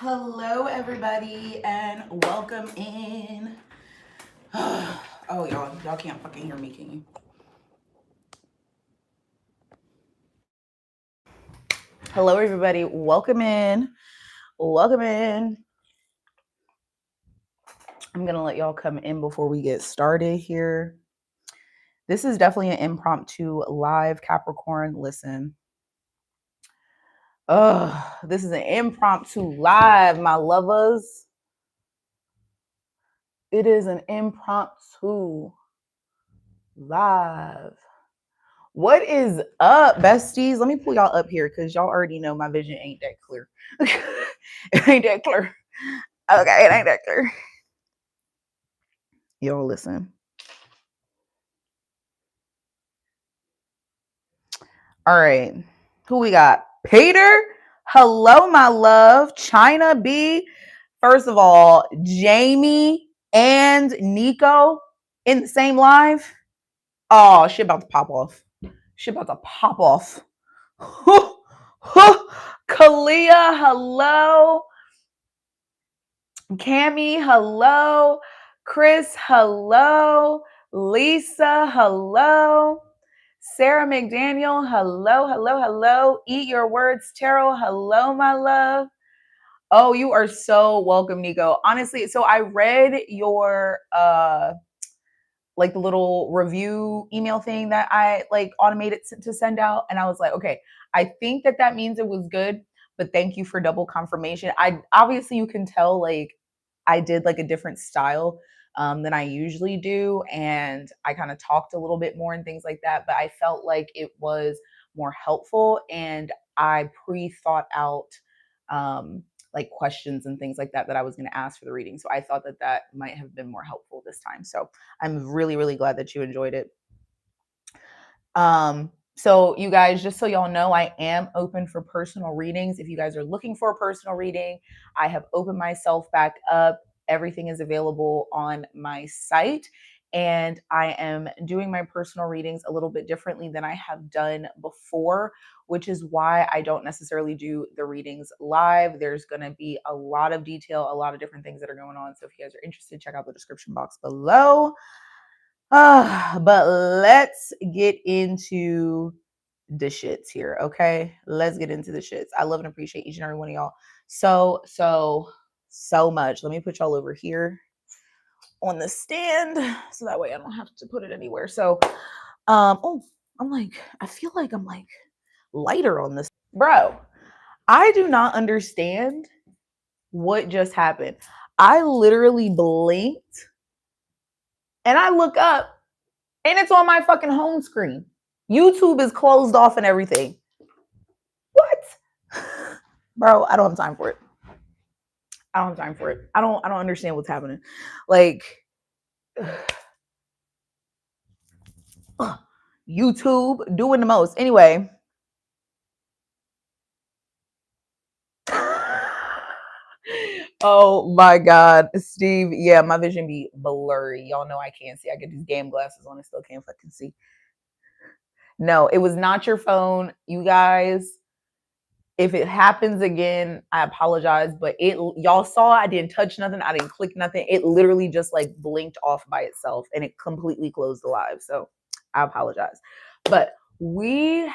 Hello, everybody, and welcome in. Oh, y'all can't fucking hear me, can you? Hello, everybody. Welcome in. Welcome in. I'm gonna let y'all come in before we get started here. This is definitely an impromptu live Capricorn. Listen. This is an impromptu live, my lovers. It is an impromptu live. What is up, besties? Let me pull y'all up here because y'all already know my vision ain't that clear. It ain't that clear. Okay, it ain't that clear. Y'all listen. All right. Who we got? Peter. Hello, my love. China B. First of all, Jamie and Nico in the same live. Oh, shit about to pop off. Shit about to pop off. Kalia, hello. Cammy, hello. Chris, hello. Lisa, hello. Sarah McDaniel, hello, hello, hello. Eat your words, Terrell, hello, my love. Oh, you are so welcome, Nico. Honestly, so I read your like the little review email thing that I like automated to send out, and I was like, okay, I think that means it was good, but thank you for double confirmation. I obviously you can tell like I did like a different style than I usually do, and I kind of talked a little bit more and things like that, but I felt like it was more helpful, and I pre-thought out like questions and things like that I was going to ask for the reading. So I thought that might have been more helpful this time. So I'm really, really glad that you enjoyed it. So you guys, just so y'all know, I am open for personal readings. If you guys are looking for a personal reading, I have opened myself back up. Everything is available on my site. And I am doing my personal readings a little bit differently than I have done before, which is why I don't necessarily do the readings live. There's going to be a lot of detail, a lot of different things that are going on. So if you guys are interested, check out the description box below. But let's get into the shits here, okay? Let's get into the shits. I love and appreciate each and every one of y'all so much. Let me put y'all over here on the stand so that way I don't have to put it anywhere. So, I feel like I'm like lighter on this. Bro, I do not understand what just happened. I literally blinked and I look up and it's on my fucking home screen. YouTube is closed off and everything. What? Bro, I don't have time for it. I don't have time for it. I don't understand what's happening. Like YouTube doing the most. Anyway. Oh my God, Steve. Yeah, my vision be blurry. Y'all know I can't see. I get these game glasses on and still can't fucking see. No, it was not your phone, you guys. If it happens again, I apologize, but y'all saw I didn't touch nothing, I didn't click nothing. It literally just like blinked off by itself and it completely closed the live. So I apologize. But we're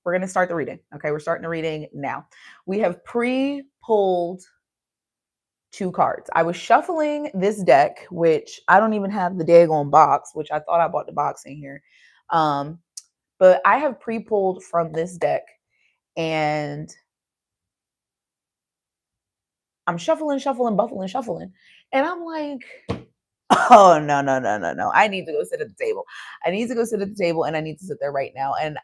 gonna start the reading. Okay, we're starting the reading now. We have pre-pulled 2 cards. I was shuffling this deck, which I don't even have the daggone box, which I thought I bought the box in here. But I have pre-pulled from this deck and I'm shuffling, buffling. And I'm like, oh, no. I need to go sit at the table. I need to go sit at the table and I need to sit there right now. And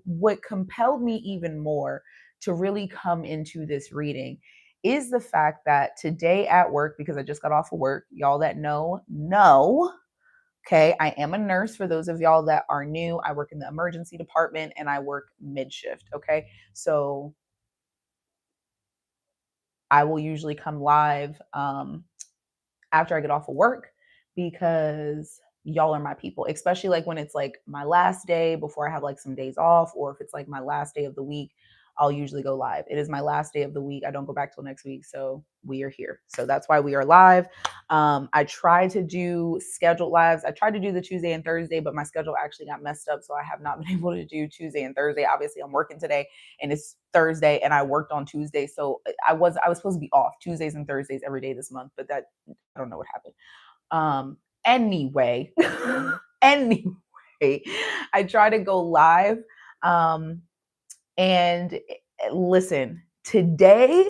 what compelled me even more to really come into this reading is the fact that today at work, because I just got off of work, y'all that know, okay, I am a nurse. For those of y'all that are new, I work in the emergency department and I work mid shift. Okay. So I will usually come live after I get off of work because y'all are my people, especially like when it's like my last day before I have like some days off, or if it's like my last day of the week I'll usually go live. It is my last day of the week. I don't go back till next week. So we are here. So that's why we are live. I try to do scheduled lives. I tried to do the Tuesday and Thursday, but my schedule actually got messed up. So I have not been able to do Tuesday and Thursday. Obviously, I'm working today and it's Thursday and I worked on Tuesday. So I was supposed to be off Tuesdays and Thursdays every day this month, but that I don't know what happened. Anyway, anyway, I try to go live. And listen, today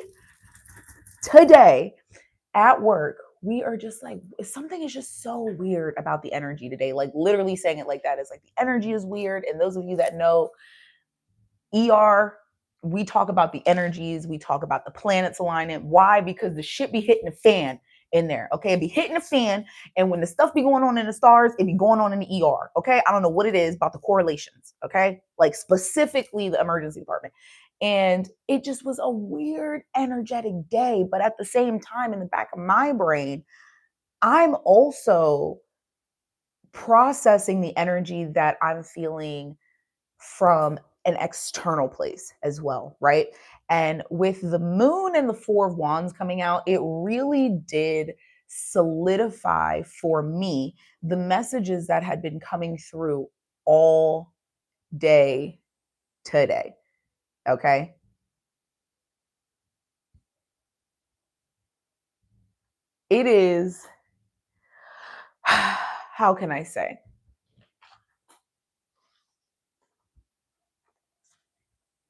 at work, we are just like, something is just so weird about the energy today. Like literally saying it like that is like the energy is weird. And those of you that know ER, we talk about the energies, we talk about the planets alignment. Why? Because the shit be hitting the fan in there. Okay. It be hitting the fan. And when the stuff be going on in the stars, it be going on in the ER. Okay. I don't know what it is about the correlations. Okay. Like specifically the emergency department. And it just was a weird, energetic day. But at the same time, in the back of my brain, I'm also processing the energy that I'm feeling from an external place as well, right? And with the moon and the Four of Wands coming out, it really did solidify for me the messages that had been coming through all day today. Okay. It is, how can I say?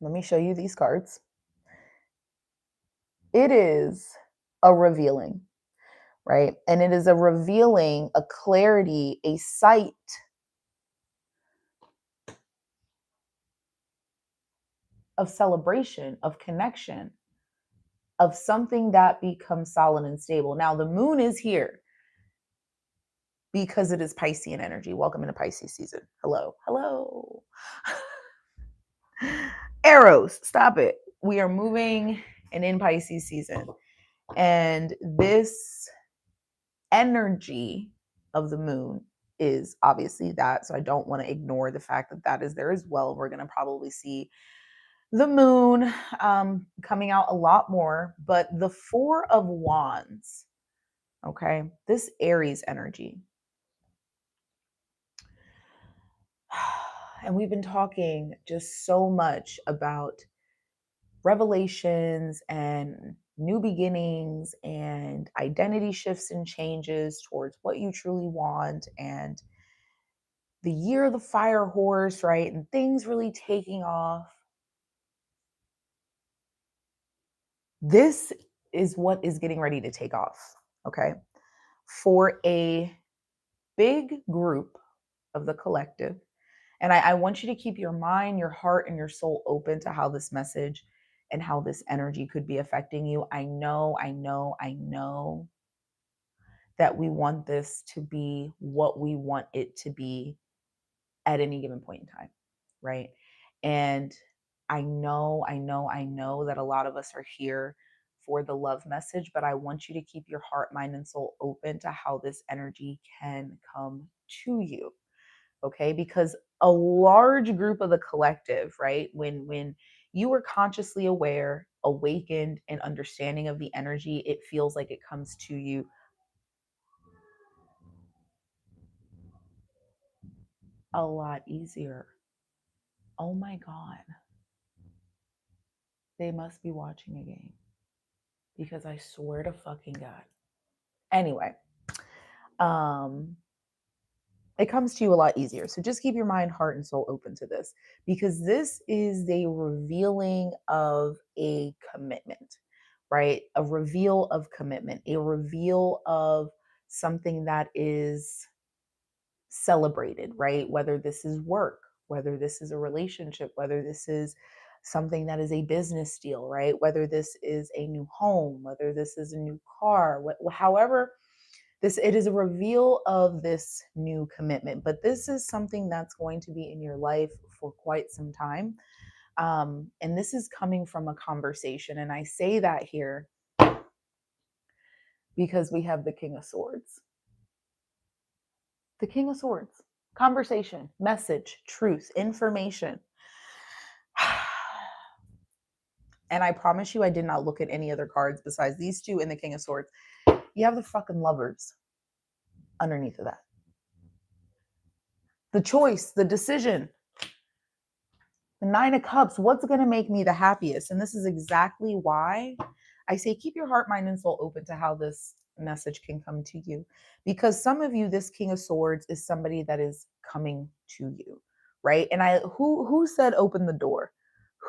Let me show you these cards. It is a revealing, right? And it is a revealing, a clarity, a sight of celebration, of connection, of something that becomes solid and stable. Now, the moon is here because it is Piscean energy. Welcome into Pisces season. Hello. Hello. Arrows, stop it. We are moving and in Pisces season. And this energy of the moon is obviously that. So I don't want to ignore the fact that that is there as well. We're going to probably see the moon coming out a lot more, but the Four of Wands, okay, this Aries energy. And we've been talking just so much about revelations and new beginnings and identity shifts and changes towards what you truly want, and the year of the fire horse, right? And things really taking off. This is what is getting ready to take off, okay? For a big group of the collective. And I want you to keep your mind, your heart, and your soul open to how this message and how this energy could be affecting you. I know that we want this to be what we want it to be at any given point in time, right? And I know that a lot of us are here for the love message, but I want you to keep your heart, mind, and soul open to how this energy can come to you. Okay, because a large group of the collective, right, when you are consciously aware, awakened, and understanding of the energy, it feels like it comes to you a lot easier. Oh my God, they must be watching a game, because I swear to fucking God. Anyway, it comes to you a lot easier. So just keep your mind, heart, and soul open to this, because this is the revealing of a commitment, right? A reveal of commitment, a reveal of something that is celebrated, right? Whether this is work, whether this is a relationship, whether this is something that is a business deal, right? Whether this is a new home, whether this is a new car, however this, it is a reveal of this new commitment. But this is something that's going to be in your life for quite some time. And this is coming from a conversation. And I say that here because we have the King of Swords. The King of Swords. Conversation, message, truth, information. And I promise you, I did not look at any other cards besides these two and the King of Swords. You have the fucking Lovers underneath of that. The choice, the decision, the Nine of Cups, what's going to make me the happiest? And this is exactly why I say keep your heart, mind, and soul open to how this message can come to you. Because some of you, this King of Swords is somebody that is coming to you, right? And who said open the door?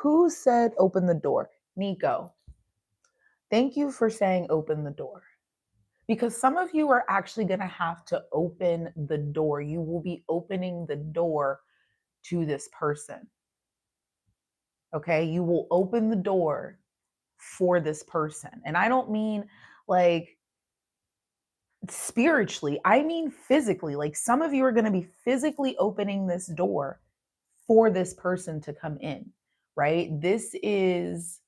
Who said open the door? Nico. Thank you for saying open the door. Because some of you are actually going to have to open the door. You will be opening the door to this person. Okay, you will open the door for this person. And I don't mean like spiritually, I mean physically. Like some of you are going to be physically opening this door for this person to come in, right? This is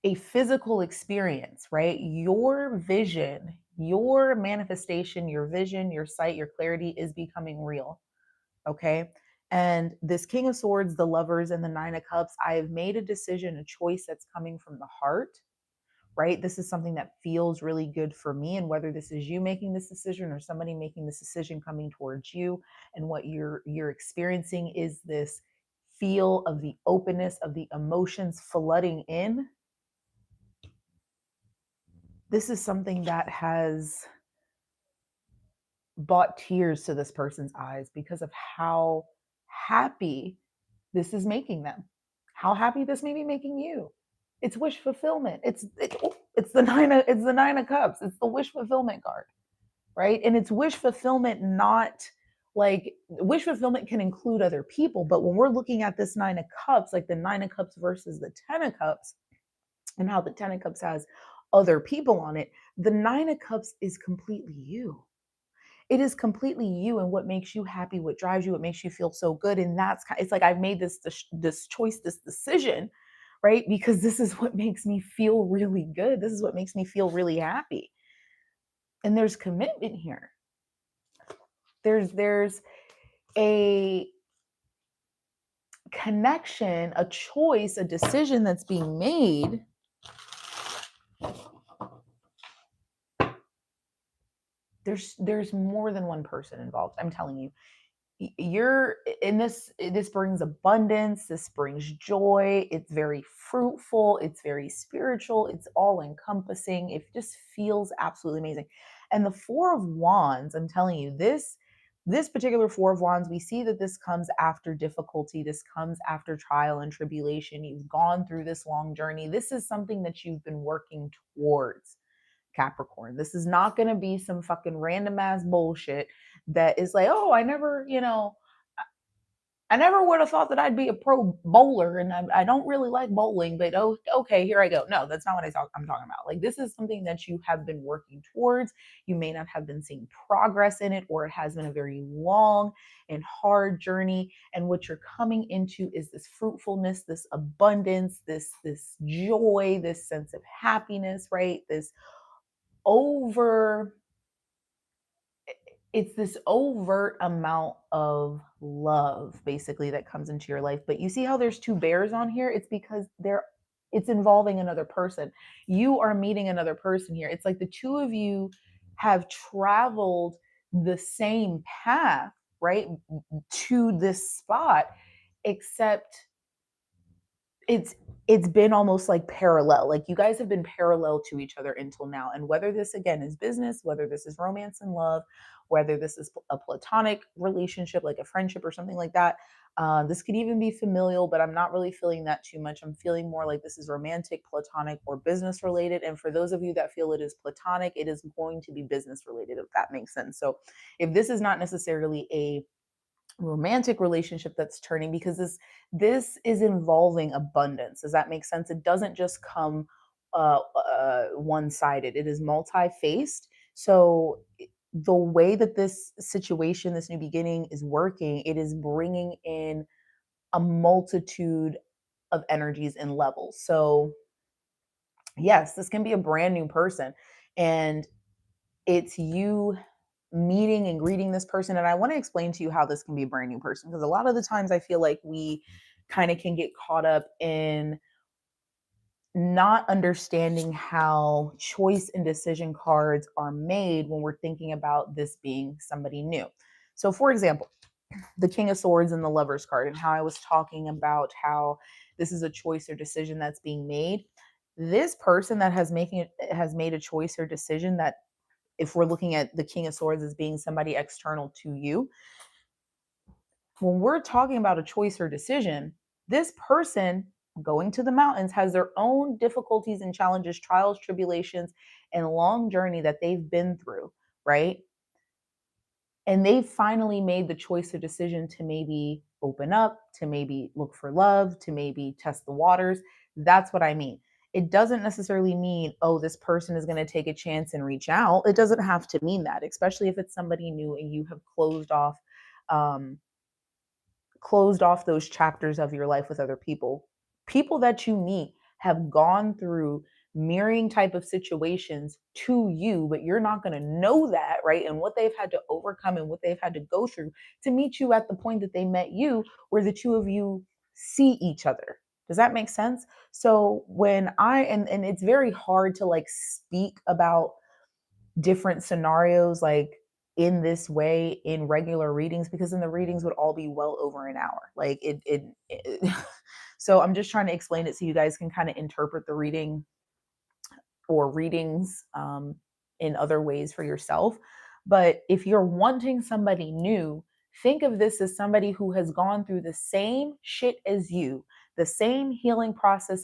a physical experience, right? Your vision, your manifestation, your vision, your sight, your clarity is becoming real. Okay. And this King of Swords, the Lovers, and the Nine of Cups, I have made a decision, a choice that's coming from the heart, right? This is something that feels really good for me. And whether this is you making this decision or somebody making this decision coming towards you, and what you're experiencing is this feel of the openness of the emotions flooding in. This is something that has brought tears to this person's eyes because of how happy this is making them, how happy this may be making you. It's wish fulfillment. It's the Nine of Cups. It's the wish fulfillment card, right? And it's wish fulfillment, not like wish fulfillment can include other people, but when we're looking at this Nine of Cups, like the Nine of Cups versus the Ten of Cups, and how the Ten of Cups has other people on it, the Nine of Cups is completely you. It is completely you and what makes you happy, what drives you, what makes you feel so good. And it's like I've made this choice, this decision, right? Because this is what makes me feel really good. This is what makes me feel really happy. And there's commitment here. There's a connection, a choice, a decision that's being made. There's more than one person involved. I'm telling you. You're in this brings abundance, this brings joy, it's very fruitful, it's very spiritual, it's all encompassing, it just feels absolutely amazing. And the Four of Wands, I'm telling you, this particular Four of Wands, we see that this comes after difficulty, this comes after trial and tribulation. You've gone through this long journey. This is something that you've been working towards, Capricorn. This is not going to be some fucking random ass bullshit that is like, oh, I never would have thought that I'd be a pro bowler, and I don't really like bowling, but oh, okay, here I go. No, that's not what I'm talking about. Like, this is something that you have been working towards. You may not have been seeing progress in it, or it has been a very long and hard journey. And what you're coming into is this fruitfulness, this abundance, this joy, this sense of happiness, right? It's this overt amount of love basically that comes into your life. But you see how there's two bears on here? It's because it's involving another person. You are meeting another person here. It's like the two of you have traveled the same path, right, to this spot, except it's been almost like parallel. Like you guys have been parallel to each other until now. And whether this again is business, whether this is romance and love, whether this is a platonic relationship, like a friendship or something like that, this could even be familial, but I'm not really feeling that too much. I'm feeling more like this is romantic, platonic, or business related. And for those of you that feel it is platonic, it is going to be business related, if that makes sense. So if this is not necessarily a romantic relationship that's turning, because this is involving abundance. Does that make sense? It doesn't just come one-sided. It is multi-faced. So the way that this situation, this new beginning is working, it is bringing in a multitude of energies and levels. So yes, this can be a brand new person, and it's you meeting and greeting this person. And I want to explain to you how this can be a brand new person, because a lot of the times I feel like we kind of can get caught up in not understanding how choice and decision cards are made when we're thinking about this being somebody new. So, for example, the King of Swords and the Lover's card, and how I was talking about how this is a choice or decision that's being made. This person that has made a choice or decision that, if we're looking at the King of Swords as being somebody external to you, when we're talking about a choice or decision, this person going to the mountains has their own difficulties and challenges, trials, tribulations, and long journey that they've been through, right? And they finally made the choice or decision to maybe open up, to maybe look for love, to maybe test the waters. That's what I mean. It doesn't necessarily mean, oh, this person is going to take a chance and reach out. It doesn't have to mean that, especially if it's somebody new and you have um, closed off those chapters of your life with other people. People that you meet have gone through mirroring type of situations to you, but you're not going to know that, right? And what they've had to overcome and what they've had to go through to meet you at the point that they met you, where the two of you see each other. Does that make sense? So when and it's very hard to like speak about different scenarios like in this way in regular readings, because then the readings would all be well over an hour. Like it so I'm just trying to explain it so you guys can kind of interpret the reading or readings in other ways for yourself. But if you're wanting somebody new, think of this as somebody who has gone through the same shit as you, the same healing process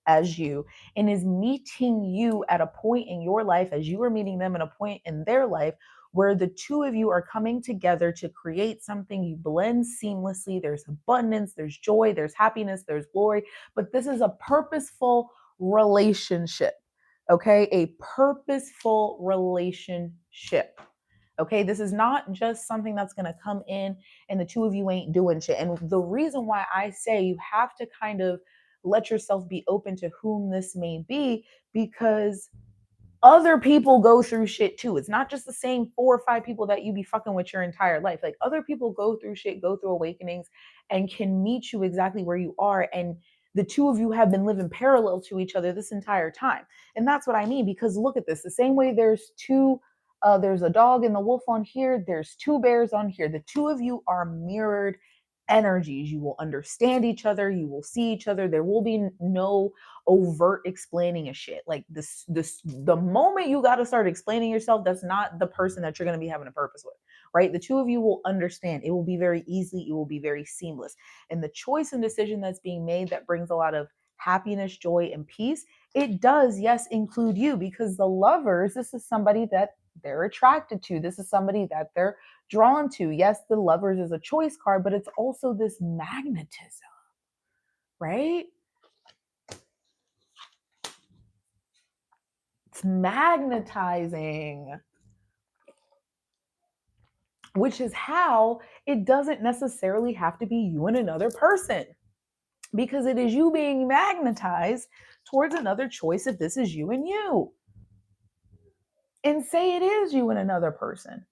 as you, and is meeting you at a point in your life as you are meeting them at a point in their life where the two of you are coming together to create something. You blend seamlessly. There's abundance, there's joy, there's happiness, there's glory. But this is a purposeful relationship. Okay, a purposeful relationship. Okay, this is not just something that's going to come in and the two of you ain't doing shit. And the reason why I say you have to kind of let yourself be open to whom this may be, because other people go through shit too. It's not just the same 4 or 5 people that you be fucking with your entire life. Like, other people go through shit, go through awakenings, and can meet you exactly where you are. And the two of you have been living parallel to each other this entire time. And that's what I mean, because look at this. The same way there's a dog and the wolf on here, there's 2 bears on here. The two of you are mirrored energies. You will understand each other. You will see each other. There will be no overt explaining a shit. Like the moment you got to start explaining yourself, that's not the person that you're going to be having a purpose with, right? The two of you will understand. It will be very easy. It will be very seamless. And the choice and decision that's being made that brings a lot of happiness, joy, and peace, it does, yes, include you, because the Lovers, this is somebody that they're attracted to. This is somebody that they're drawn to. Yes, the Lovers is a choice card, but it's also this magnetism, right? It's magnetizing, which is how it doesn't necessarily have to be you and another person, because it is you being magnetized towards another choice if this is you and you. And say it is you and another person.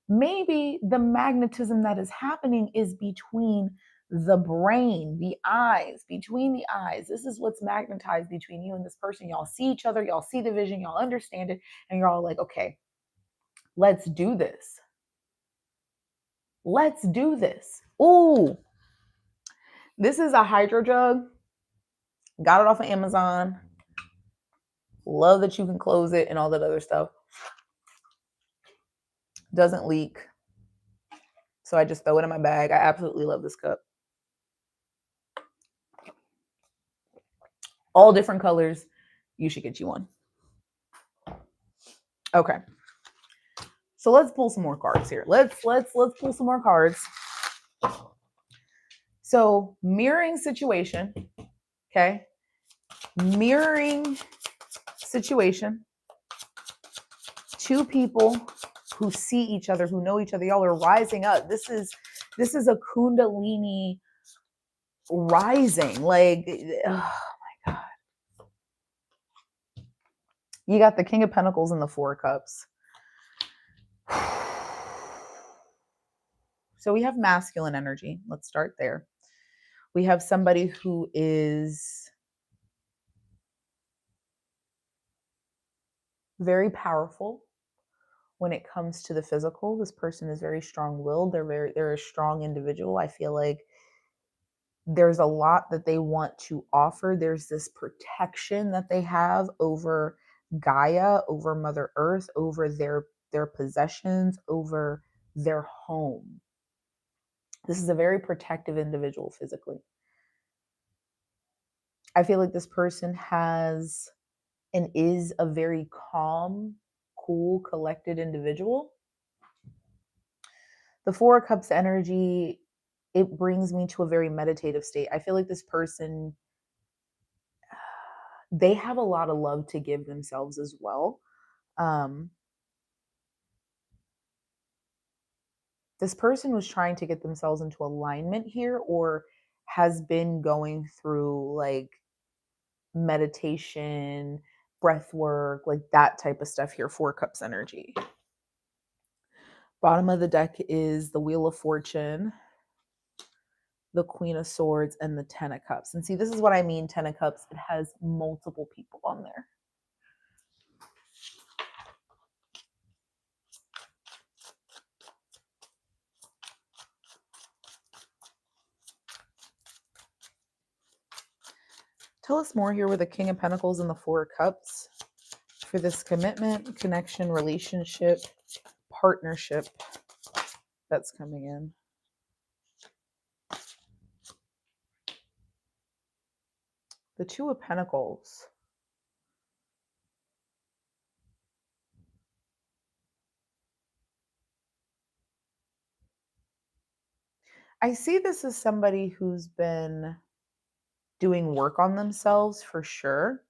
Maybe the magnetism that is happening is between the brain, the eyes, between the eyes. This is what's magnetized between you and this person. Y'all see each other, y'all see the vision, y'all understand it, and you're all like, okay, let's do this. Let's do this. Ooh, this is a hydro jug. Got it off of Amazon. Love that you can close it and all that other stuff. Doesn't leak. So I just throw it in my bag. I absolutely love this cup. All different colors. You should get you one. Okay. So let's pull some more cards here. Let's pull some more cards. So mirroring situation. Okay. Mirroring situation. 2 people who see each other, who know each other. Y'all are rising up. This is a Kundalini rising. Like, oh my God. You got the King of Pentacles and the 4 Cups. So we have masculine energy. Let's start there. We have somebody who is very powerful when it comes to the physical. This person is very strong-willed. They're a strong individual. I feel like there's a lot that they want to offer. There's this protection that they have over Gaia, over Mother Earth, over their possessions, over their home. This is a very protective individual physically. I feel like this person has and is a very calm, cool, collected individual. The Four of Cups energy, it brings me to a very meditative state. I feel like this person, they have a lot of love to give themselves as well. Um, this person was trying to get themselves into alignment here, or has been going through like meditation, breath work, like that type of stuff here. Four Cups energy. Bottom of the deck is the Wheel of Fortune, the Queen of Swords, and the Ten of Cups. And see, this is what I mean, Ten of Cups. It has multiple people on there. Tell us more here with the King of Pentacles and the Four of Cups for this commitment, connection, relationship, partnership that's coming in. The Two of Pentacles. I see this as somebody who's been doing work on themselves for sure.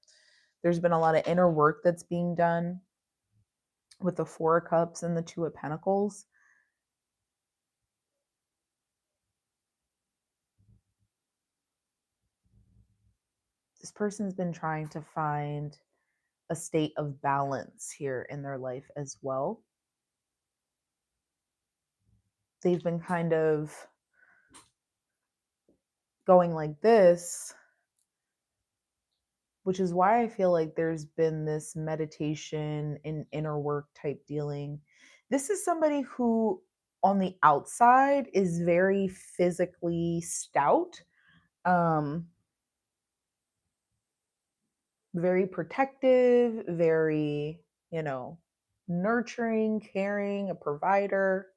There's been a lot of inner work that's being done with the Four of Cups and the Two of Pentacles. This person's been trying to find a state of balance here in their life as well. They've been kind of going like this, which is why I feel like there's been this meditation and inner work type dealing. This is somebody who on the outside is very physically stout, very protective, very, nurturing, caring, a provider.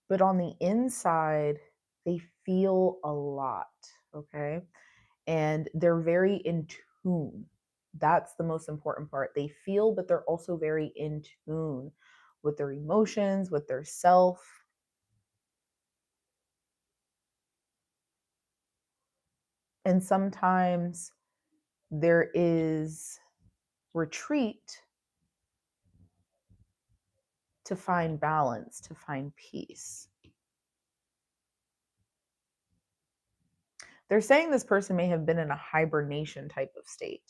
But on the inside, they feel a lot, okay? And they're very in tune. That's the most important part. They feel, but they're also very in tune with their emotions, with their self. And sometimes there is retreat to find balance, to find peace. They're saying this person may have been in a hibernation type of state.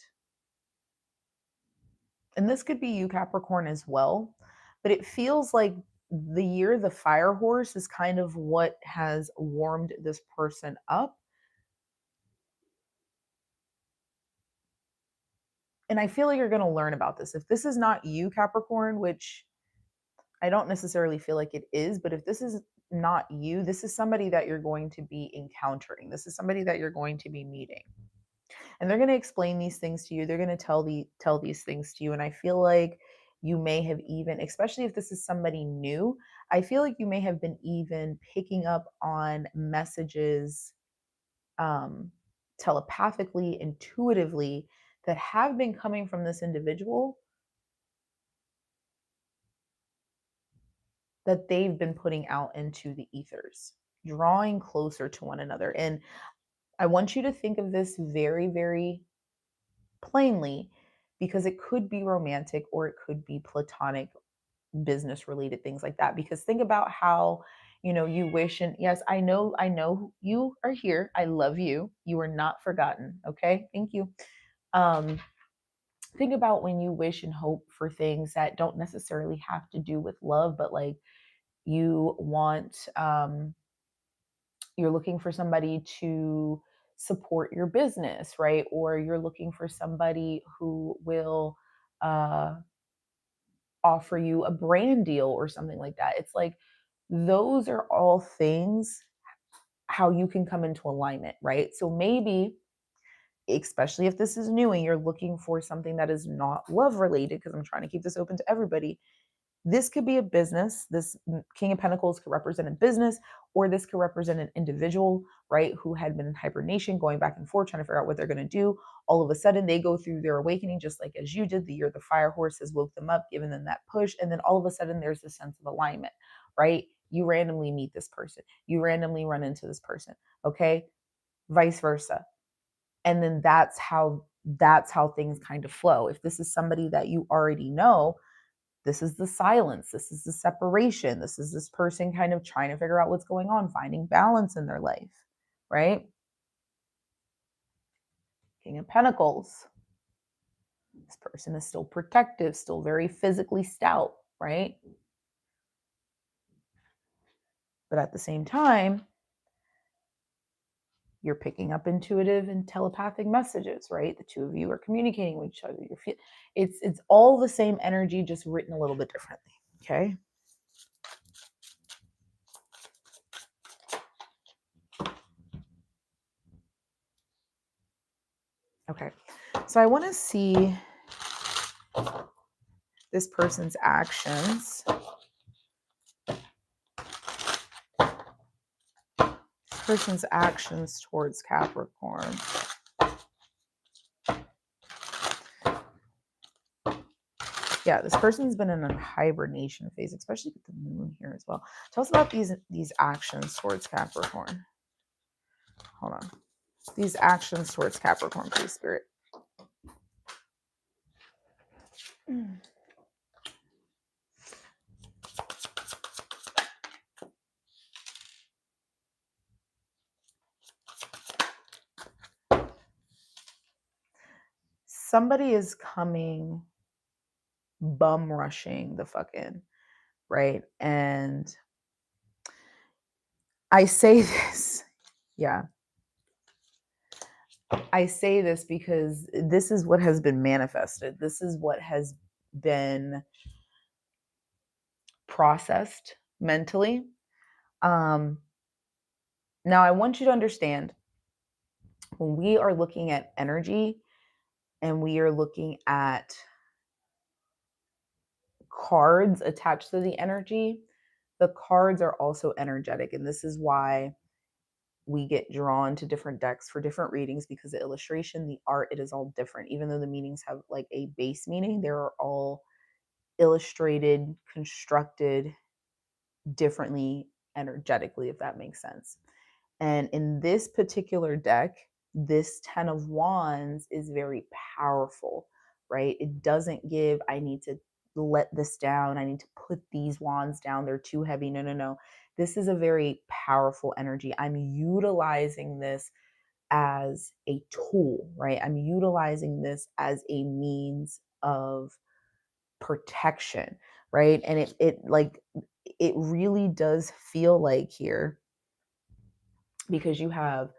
And this could be you, Capricorn, as well. But it feels like the year the fire horse is kind of what has warmed this person up. And I feel like you're going to learn about this. If this is not you, Capricorn, which I don't necessarily feel like it is, but if this is not you, this is somebody that you're going to be encountering. This is somebody that you're going to be meeting. And they're going to explain these things to you. They're going to tell these things to you. And I feel like you may have even, especially if this is somebody new, I feel like you may have been even picking up on messages telepathically, intuitively, that have been coming from this individual that they've been putting out into the ethers, drawing closer to one another. And I want you to think of this very, very plainly, because it could be romantic or it could be platonic, business related, things like that. Because think about how, you wish, and yes, I know you are here. I love you. You are not forgotten. Okay. Thank you. Um, think about when you wish and hope for things that don't necessarily have to do with love, but like you want, you're looking for somebody to support your business, right? Or you're looking for somebody who will offer you a brand deal or something like that. It's like those are all things how you can come into alignment, right? So maybe, especially if this is new and you're looking for something that is not love related, because I'm trying to keep this open to everybody, this could be a business. This King of Pentacles could represent a business, or this could represent an individual, right, who had been in hibernation, going back and forth, trying to figure out what they're going to do. All of a sudden, they go through their awakening, just like as you did. The year the fire horse has woke them up, given them that push. And then all of a sudden, there's this sense of alignment, right? You randomly meet this person. You randomly run into this person, okay? Vice versa. And then that's how things kind of flow. If this is somebody that you already know, this is the silence. This is the separation. This is this person kind of trying to figure out what's going on, finding balance in their life, right? King of Pentacles. This person is still protective, still very physically stout, right? But at the same time, you're picking up intuitive and telepathic messages, right? The two of you are communicating with each other. It's all the same energy, just written a little bit differently, okay? Okay, so I want to see this person's actions. Person's actions towards Capricorn. Yeah, this person's been in a hibernation phase, especially with the moon here as well. Tell us about these actions towards Capricorn. Hold on. These actions towards Capricorn, please, Spirit. Somebody is coming bum rushing the fuck in, right? And I say this, yeah. I say this because this is what has been manifested. This is what has been processed mentally. Now, I want you to understand, when we are looking at energy and we are looking at cards attached to the energy, the cards are also energetic. And this is why we get drawn to different decks for different readings, because the illustration, the art, it is all different. Even though the meanings have like a base meaning, they are all illustrated, constructed differently energetically, if that makes sense. And in this particular deck, this 10 of Wands is very powerful, right? It doesn't give, I need to let this down. I need to put these wands down. They're too heavy. No, no, no. This is a very powerful energy. I'm utilizing this as a tool, right? I'm utilizing this as a means of protection, right? And it really does feel like here, because you have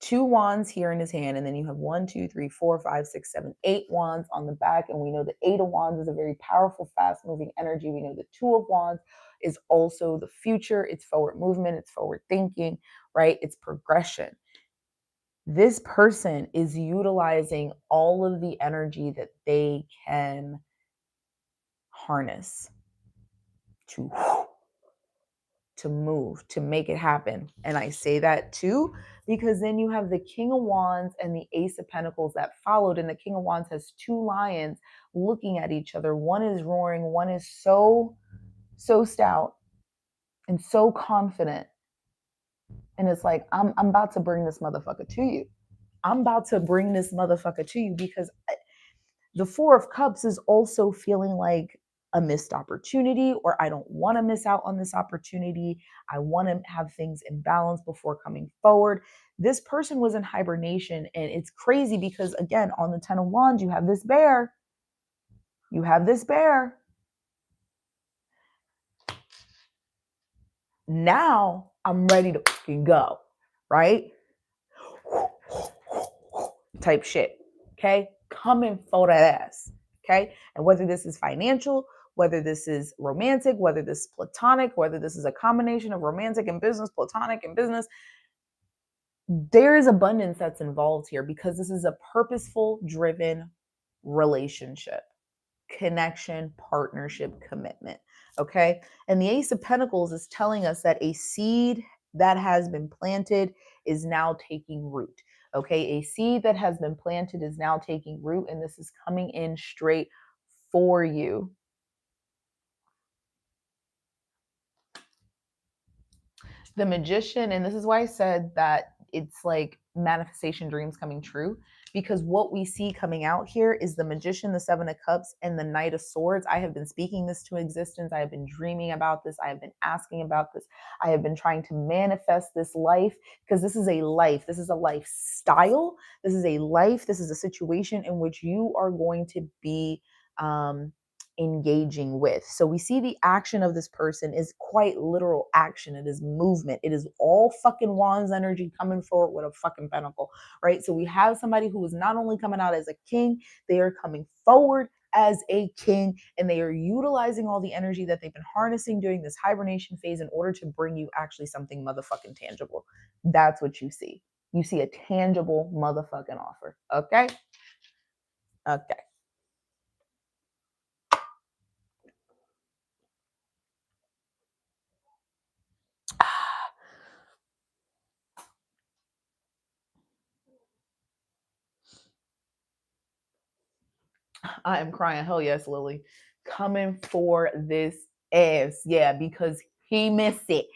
2 wands here in his hand, and then you have 1, 2, 3, 4, 5, 6, 7, 8 wands on the back. And we know the 8 of Wands is a very powerful, fast moving energy. We know the 2 of Wands is also the future. It's forward movement, it's forward thinking, right? It's progression. This person is utilizing all of the energy that they can harness to move, to make it happen. And I say that too, because then you have the King of Wands and the Ace of Pentacles that followed. And the King of Wands has 2 lions looking at each other. One is roaring, one is so stout and so confident. And it's like, I'm about to bring this motherfucker to you. I'm about to bring this motherfucker to you, because the 4 of Cups is also feeling like a missed opportunity, or I don't want to miss out on this opportunity. I want to have things in balance before coming forward. This person was in hibernation, and it's crazy because, again, on the 10 of Wands, you have this bear. You have this bear. Now I'm ready to fucking go, right? Type shit, okay? Coming for that ass. Okay. And whether this is financial, whether this is romantic, whether this is platonic, whether this is a combination of romantic and business, platonic and business, there is abundance that's involved here because this is a purposeful driven relationship, connection, partnership, commitment. Okay. And the Ace of Pentacles is telling us that a seed that has been planted is now taking root. Okay. A seed that has been planted is now taking root, and this is coming in straight for you. The Magician, and this is why I said that it's like manifestation dreams coming true, because what we see coming out here is the Magician, the Seven of Cups, and the Knight of Swords. I have been speaking this to existence. I have been dreaming about this. I have been asking about this. I have been trying to manifest this life, because this is a life. This is a lifestyle. This is a life. This is a situation in which you are going to be engaging with. So we see the action of this person is quite literal action. It is movement. It is all fucking wands energy coming forward with a fucking pentacle, right? So we have somebody who is not only coming out as a king, they are coming forward as a king, and they are utilizing all the energy that they've been harnessing during this hibernation phase in order to bring you actually something motherfucking tangible. That's what you see. You see a tangible motherfucking offer. Okay? Okay. I am crying. Hell yes, Lily. Coming for this ass. Yeah, because he missed it.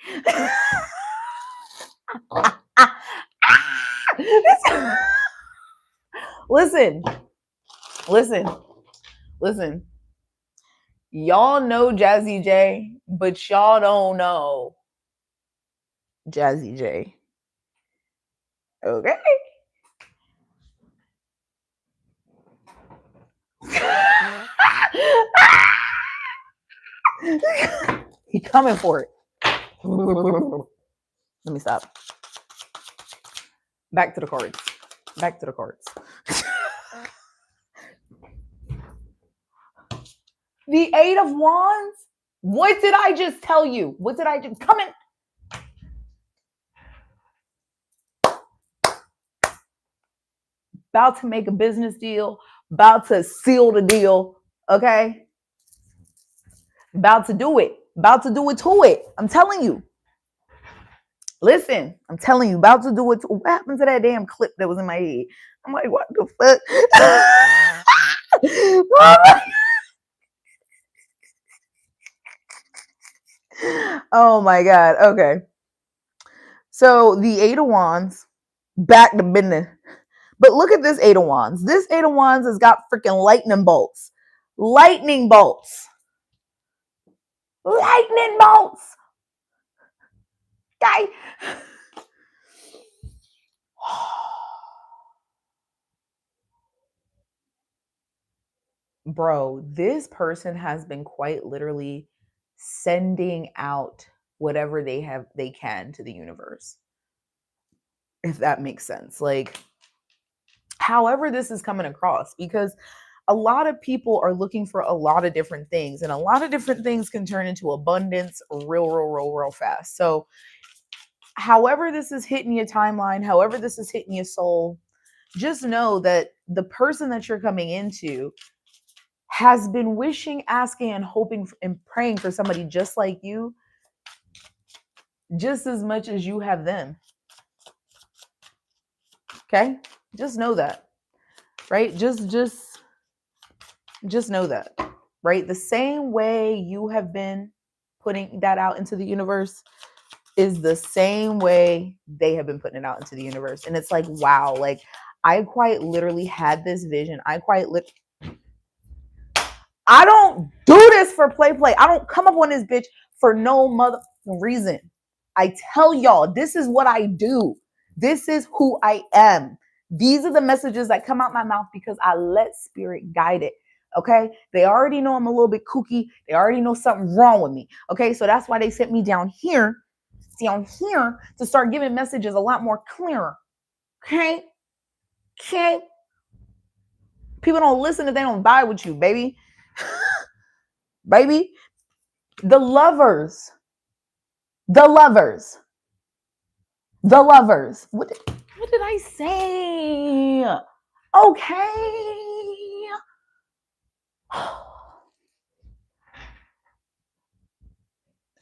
Listen. Y'all know Jazzy J, but y'all don't know Jazzy J. Okay? He coming for it. Let me stop. Back to the cards. The Eight of Wands? What did I just tell you? Come in. About to make a business deal. About to seal the deal. Okay? About to do it to it. I'm telling you. Listen, I'm telling you, about to do it. What happened to that damn clip that was in my head? I'm like, what the fuck? Oh my God. Okay. So the Eight of Wands, back to business. But look at this Eight of Wands. This Eight of Wands has got freaking lightning bolts. Lightning bolts. Guy. Bro, this person has been quite literally sending out whatever they can to the universe, if that makes sense. Like, however this is coming across, because a lot of people are looking for a lot of different things, and a lot of different things can turn into abundance real fast. So however this is hitting your timeline, however this is hitting your soul, just know that the person that you're coming into has been wishing, asking, and hoping and praying for somebody just like you, just as much as you have them. Okay? Just know that. Right? Just know that. Right? The same way you have been putting that out into the universe is the same way they have been putting it out into the universe. And it's like, wow, like I quite literally had this vision. I don't do this for play. I don't come up on this bitch for no motherfucking reason. I tell y'all, this is what I do. This is who I am. These are the messages that come out my mouth because I let spirit guide it. Okay? They already know I'm a little bit kooky. They already know something's wrong with me. Okay? So that's why they sent me down here to start giving messages a lot more clearer. Okay? People don't listen if they don't vibe with you, baby. Baby. The lovers. The lovers. The lovers. What did I say? Okay.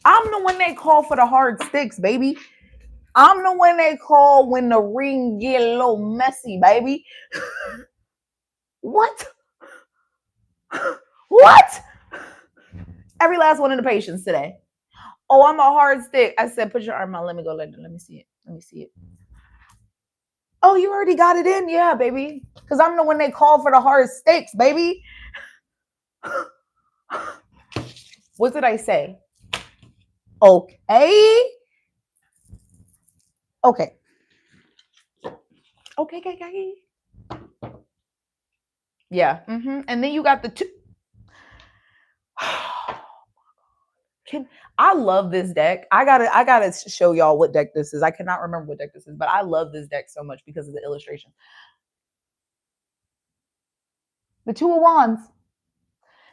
I'm the one they call for the hard sticks, baby. I'm the one they call when the ring get a little messy, baby. What? What? Every last one of the patients today. Oh, I'm a hard stick. I said, put your arm out. Let me go. Let me see it. Let me see it. Oh, you already got it in? Yeah, baby. Because I'm the one they call for the hard sticks, baby. What did I say? Okay. Okay. Okay. Yeah. And then you got the two. I love this deck. I gotta show y'all what deck this is. I cannot remember what deck this is, but I love this deck so much because of the illustration. The Two of Wands.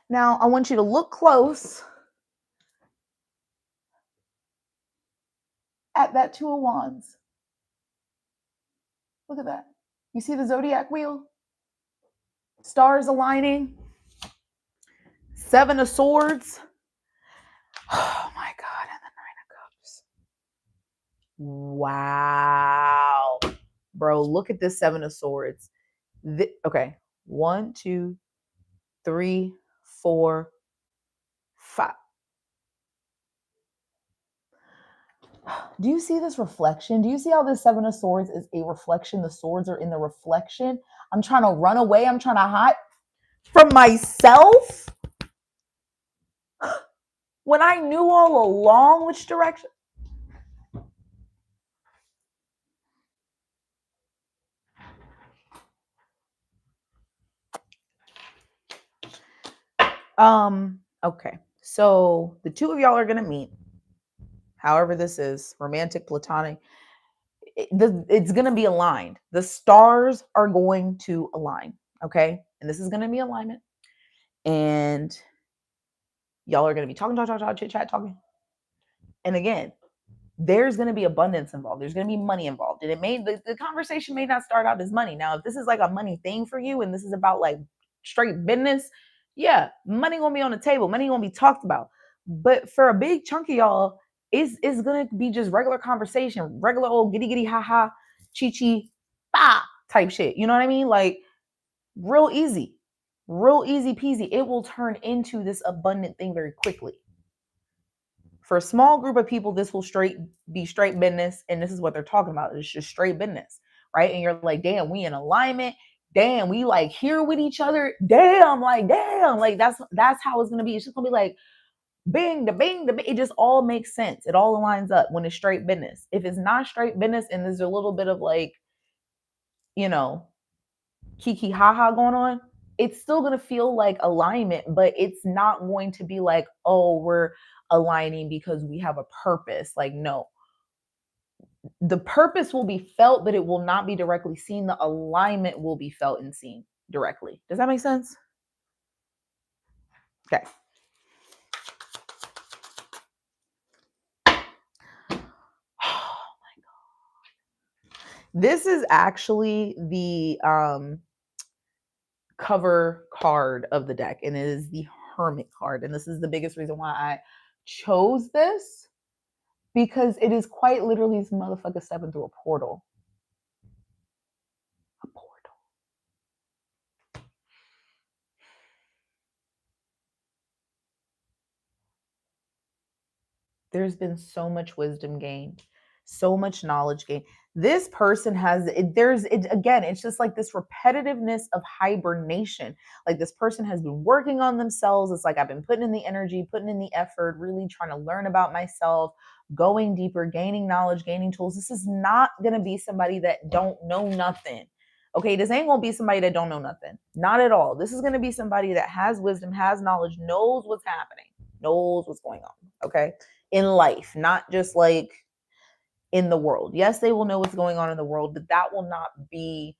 Now I want you to look close at that Two of Wands. Look at that. You see the zodiac wheel? Stars aligning. Seven of Swords. Oh my God, and the Nine of Cups. Wow. Bro, look at this Seven of Swords. Okay. 1, 2, 3, 4, 5. Do you see this reflection? Do you see how this Seven of Swords is a reflection? The swords are in the reflection. I'm trying to run away. I'm trying to hide from myself. When I knew all along which direction. Okay. So the two of y'all are going to meet. However this is, romantic, platonic. It's going to be aligned. The stars are going to align. Okay. And this is going to be alignment. And y'all are going to be talking, chit chat, talking. And again, there's going to be abundance involved. There's going to be money involved. And the conversation may not start out as money. Now, if this is like a money thing for you and this is about like straight business, yeah, money going to be on the table. Money going to be talked about. But for a big chunk of y'all, it's going to be just regular conversation, regular old giddy, ha, chi, bah type shit. You know what I mean? Like real easy peasy. It will turn into this abundant thing very quickly. For a small group of people, this will be straight business. And this is what they're talking about. It's just straight business, right? And you're like, damn, we in alignment. Damn, we like here with each other. Damn, like that's how it's going to be. It's just going to be like, bing, the bing, the bing. It just all makes sense. It all aligns up when it's straight business. If it's not straight business and there's a little bit of like, kiki ha going on, it's still going to feel like alignment, but it's not going to be like, oh, we're aligning because we have a purpose. Like, no. The purpose will be felt, but it will not be directly seen. The alignment will be felt and seen directly. Does that make sense? Okay. Oh my God. This is actually the cover card of the deck, and it is the Hermit card. And this is the biggest reason why I chose this, because it is quite literally this motherfucker stepping through a portal. A portal. There's been so much wisdom gained, so much knowledge gained. This person has again, it's just like this repetitiveness of hibernation. Like this person has been working on themselves. It's like I've been putting in the energy, putting in the effort, really trying to learn about myself, going deeper, gaining knowledge, gaining tools. This is not going to be somebody that don't know nothing. Okay, this ain't going to be somebody that don't know nothing. Not at all. This is going to be somebody that has wisdom, has knowledge, knows what's happening, knows what's going on. Okay, in life, not just like in the world. Yes, they will know what's going on in the world, but that will not be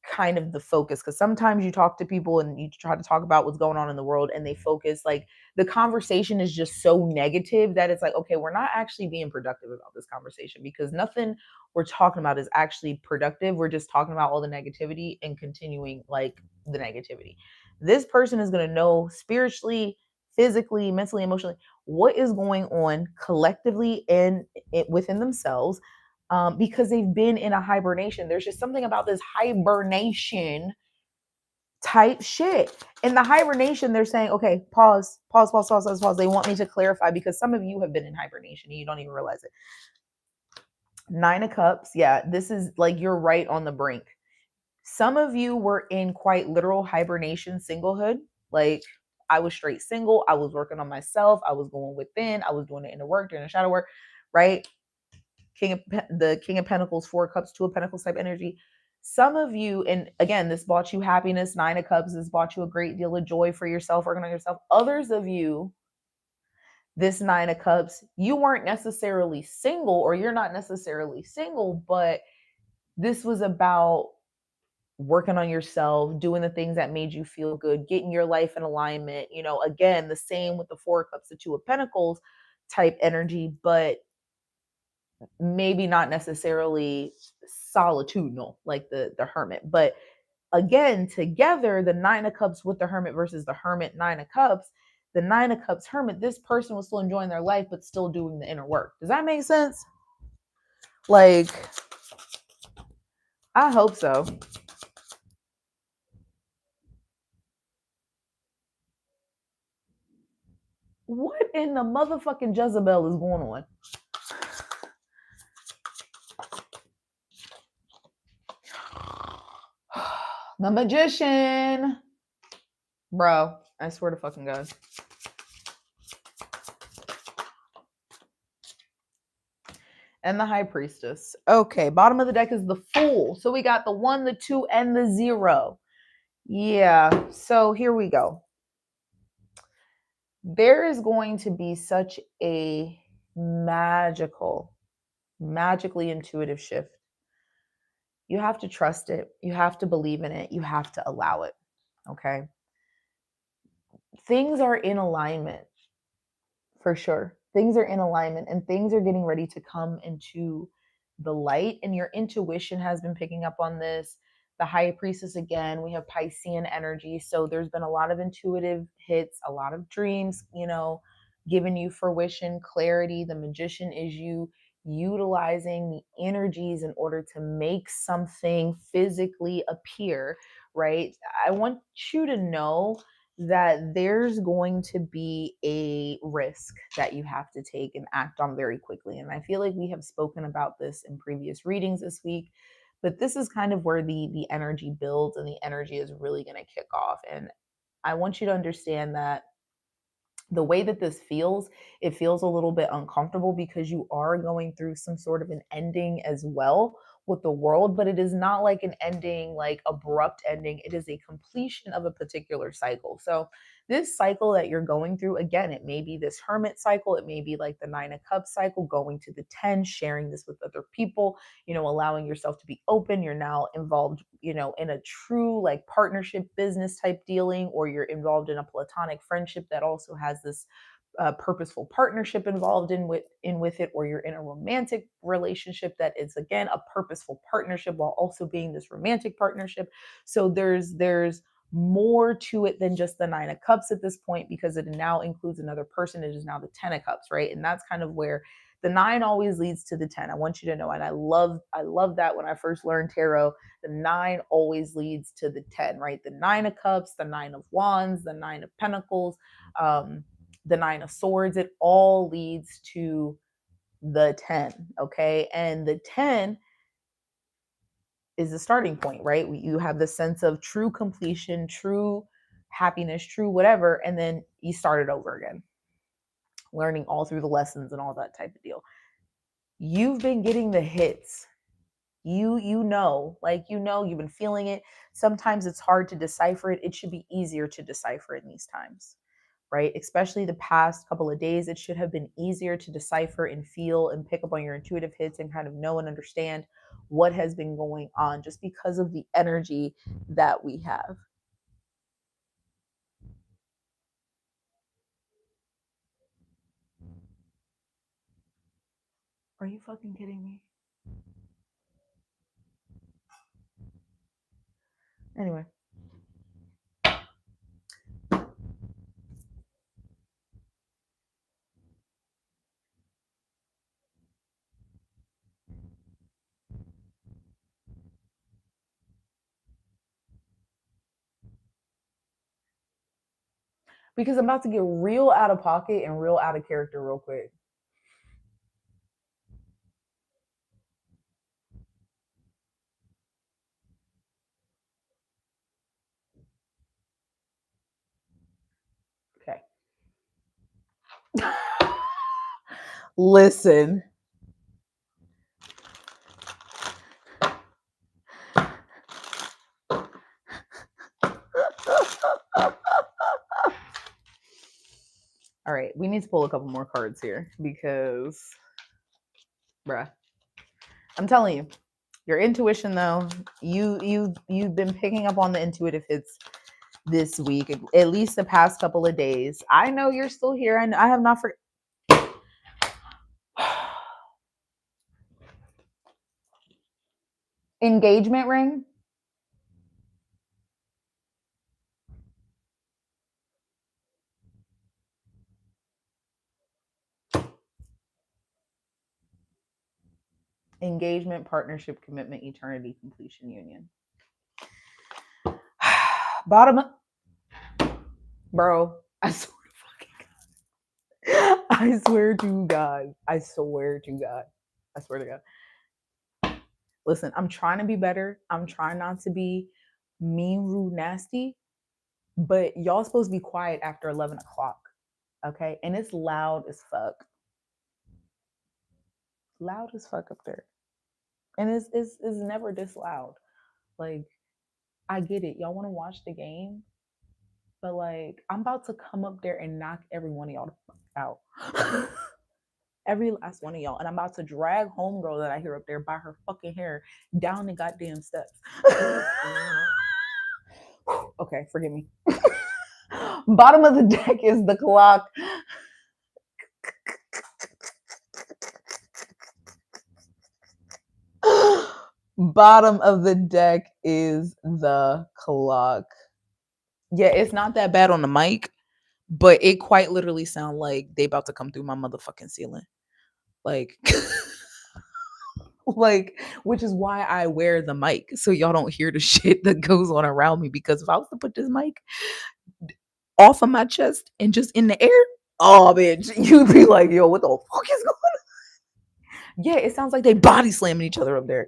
kind of the focus, because sometimes you talk to people and you try to talk about what's going on in the world and they focus, like the conversation is just so negative that it's like, okay, we're not actually being productive about this conversation, because nothing we're talking about is actually productive. We're just talking about all the negativity and continuing like the negativity. This person is going to know spiritually, physically, mentally, emotionally what is going on collectively and within themselves, because they've been in a hibernation. There's just something about this hibernation type shit. In the hibernation, they're saying, okay, pause, pause, pause, pause, pause, pause. They want me to clarify because some of you have been in hibernation and you don't even realize it. Nine of Cups. Yeah, this is like you're right on the brink. Some of you were in quite literal hibernation, singlehood. Like I was straight single. I was working on myself. I was going within. I was doing the inner work, doing the shadow work, right? The King of Pentacles, Four of Cups, Two of Pentacles type energy. Some of you, and again, this brought you happiness. Nine of Cups, this brought you a great deal of joy for yourself, working on yourself. Others of you, this Nine of Cups, you weren't necessarily single, or you're not necessarily single, but this was about working on yourself, doing the things that made you feel good, getting your life in alignment. You know, again, the same with the Four of Cups, the Two of Pentacles type energy, but maybe not necessarily solitudinal like the Hermit. But again, together, the Nine of Cups with the Hermit versus the Hermit, Nine of Cups, the Nine of Cups Hermit, this person was still enjoying their life but still doing the inner work. Does that make sense? Like, I hope so. What in the motherfucking Jezebel is going on? The Magician. Bro, I swear to fucking God. And the High Priestess. Okay, bottom of the deck is the Fool. So we got the 1, the 2, and the 0. Yeah, so here we go. There is going to be such a magically intuitive shift. You have to trust it. You have to believe in it. You have to allow it. Okay. Things are in alignment for sure. Things are in alignment and things are getting ready to come into the light. And your intuition has been picking up on this. The High Priestess, again, we have Piscean energy. So there's been a lot of intuitive hits, a lot of dreams, you know, giving you fruition, clarity. The Magician is you utilizing the energies in order to make something physically appear, right? I want you to know that there's going to be a risk that you have to take and act on very quickly. And I feel like we have spoken about this in previous readings this week, but this is kind of where the energy builds and the energy is really going to kick off. And I want you to understand that the way that this feels, it feels a little bit uncomfortable because you are going through some sort of an ending as well with the world, but it is not like an ending, like abrupt ending. It is a completion of a particular cycle. So this cycle that you're going through, again, it may be this Hermit cycle, it may be like the Nine of Cups cycle, going to the 10, sharing this with other people, you know, allowing yourself to be open. You're now involved, you know, in a true like partnership business type dealing, or you're involved in a platonic friendship that also has this purposeful partnership involved in with it, or you're in a romantic relationship that is again a purposeful partnership while also being this romantic partnership. So there's more to it than just the Nine of Cups at this point, because it now includes another person. It is now the Ten of Cups, right? And that's kind of where the 9 always leads to the 10. I want you to know, and I love that. When I first learned tarot, the 9 always leads to the 10, right? The 9 of Cups, the 9 of Wands, the 9 of Pentacles, the 9 of Swords, it all leads to the 10. Okay. And the 10 is the starting point, right? You have the sense of true completion, true happiness, true whatever. And then you start it over again, learning all through the lessons and all that type of deal. You've been getting the hits. You know, like, you know, you've been feeling it. Sometimes it's hard to decipher it. It should be easier to decipher in these times, right? Especially the past couple of days, it should have been easier to decipher and feel and pick up on your intuitive hits and kind of know and understand what has been going on just because of the energy that we have. Are you fucking kidding me? Anyway. Because I'm about to get real out of pocket and real out of character real quick. Okay. Listen. All right, we need to pull a couple more cards here because, bruh, I'm telling you, your intuition though, you've been picking up on the intuitive hits this week, at least the past couple of days. I know you're still here, and I have not forgotten. Engagement ring. Engagement, partnership, commitment, eternity, completion, union. Bottom of, bro, I swear to fucking God. I swear to God. I swear to God. I swear to God. Listen, I'm trying to be better. I'm trying not to be mean, rude, nasty, but y'all supposed to be quiet after 11 o'clock. Okay? And it's loud as fuck. Loud as fuck up there. And it's never this loud. Like, I get it. Y'all want to watch the game, but like, I'm about to come up there and knock every one of y'all the fuck out. Every last one of y'all. And I'm about to drag homegirl that I hear up there by her fucking hair down the goddamn steps. Okay, forgive me. Bottom of the deck is the clock. Bottom of the deck is the clock. Yeah, it's not that bad on the mic, but it quite literally sound like they about to come through my motherfucking ceiling. Like like, which is why I wear the mic, so y'all don't hear the shit that goes on around me, because if I was to put this mic off of my chest and just in the air, oh bitch, you'd be like, yo, what the fuck is going on? Yeah, it sounds like they body slamming each other up there.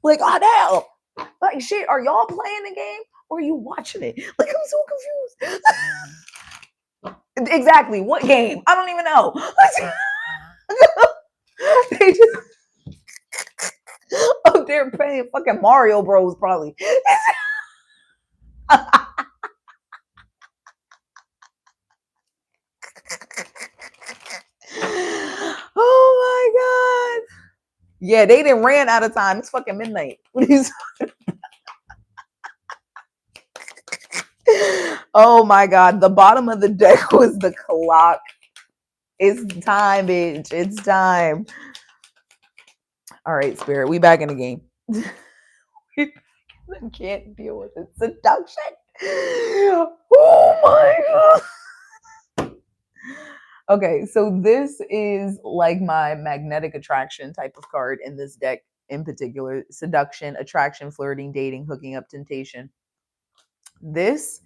Like, oh damn. Like, shit, are y'all playing the game or are you watching it? Like, I'm so confused. Exactly. What game? I don't even know. They just up there playing fucking Mario Bros. Probably. Oh my god. Yeah, they didn't ran out of time. It's fucking midnight. Oh my god. The bottom of the deck was the clock. It's time, bitch. It's time. All right, Spirit. We back in the game. I can't deal with it. Seduction. Oh my god. Okay, so this is like my magnetic attraction type of card in this deck in particular. Seduction, attraction, flirting, dating, hooking up, temptation. This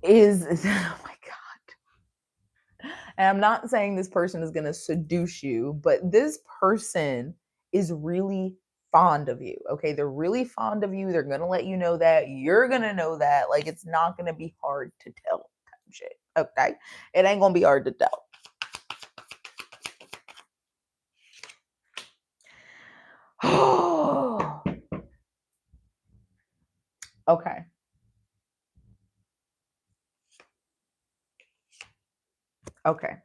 is, oh my god. And I'm not saying this person is going to seduce you, but this person is really fond of you. Okay, they're really fond of you. They're going to let you know that. You're going to know that. Like, it's not going to be hard to tell kind of shit. Okay, it ain't going to be hard to tell. Okay. Okay.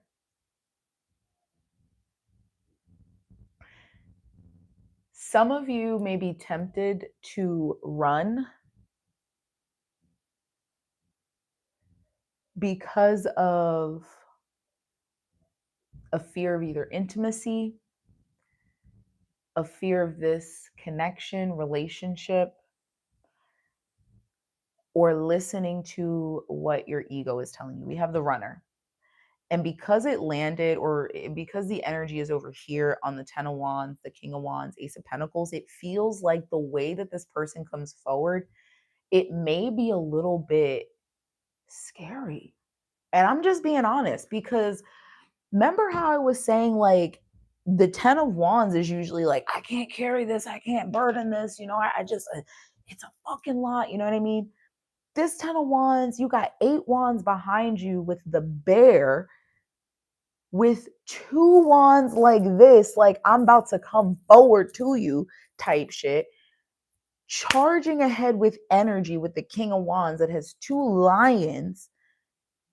Some of you may be tempted to run because of a fear of either intimacy, a fear of this connection, relationship, or listening to what your ego is telling you. We have the runner. And because it landed, or because the energy is over here on the 10 of Wands, the King of Wands, Ace of Pentacles, it feels like the way that this person comes forward, it may be a little bit scary. And I'm just being honest, because remember how I was saying, like, the 10 of Wands is usually like, I can't carry this, I can't burden this, I just, it's a fucking lot, you know what I mean? This 10 of Wands, you got 8 Wands behind you with the bear, with 2 Wands like this, like I'm about to come forward to you type shit, charging ahead with energy with the King of Wands that has 2 lions.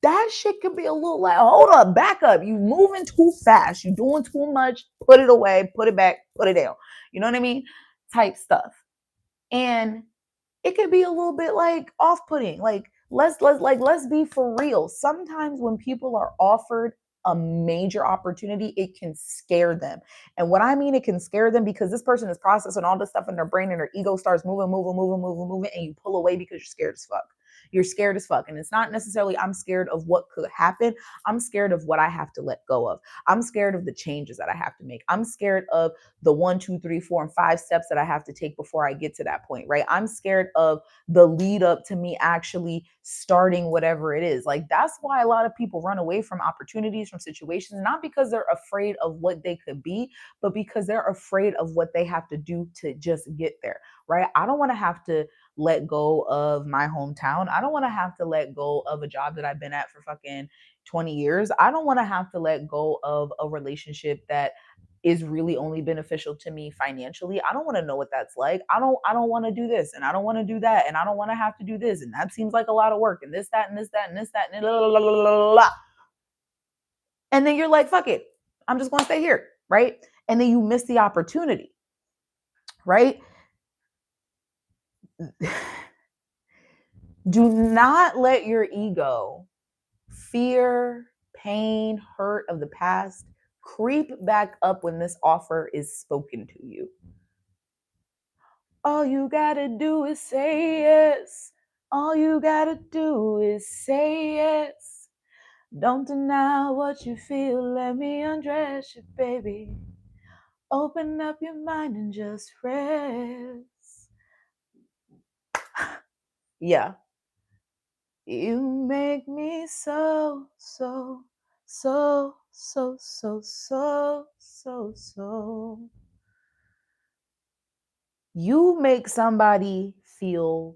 That shit could be a little like, hold up, back up. You moving too fast. You doing too much. Put it away, put it back, put it down. You know what I mean? Type stuff. And it could be a little bit like off-putting. Like let's be for real. Sometimes when people are offered a major opportunity, it can scare them. And what I mean, it can scare them because this person is processing all this stuff in their brain and their ego starts moving, and you pull away because you're scared as fuck. You're scared as fuck. And it's not necessarily I'm scared of what could happen. I'm scared of what I have to let go of. I'm scared of the changes that I have to make. I'm scared of the 1, 2, 3, 4, and 5 steps that I have to take before I get to that point, right? I'm scared of the lead up to me actually starting whatever it is. Like, that's why a lot of people run away from opportunities, from situations, not because they're afraid of what they could be, but because they're afraid of what they have to do to just get there, right? I don't want to have to let go of my hometown. I don't want to have to let go of a job that I've been at for fucking 20 years. I don't want to have to let go of a relationship that is really only beneficial to me financially. I don't want to know what that's like. I don't want to do this, and I don't want to do that, and I don't want to have to do this, and that seems like a lot of work, and this, that, and this, that, and this, that, and blah, blah, blah, blah, blah. And then you're like, fuck it. I'm just going to stay here, right? And then you miss the opportunity, right? Do not let your ego, fear, pain, hurt of the past creep back up when this offer is spoken to you. All you gotta do is say yes. All you gotta do is say yes. Don't deny what you feel. Let me undress you, baby. Open up your mind and just rest. Yeah. You make me so, so, so, so, so, so, so, so. You make somebody feel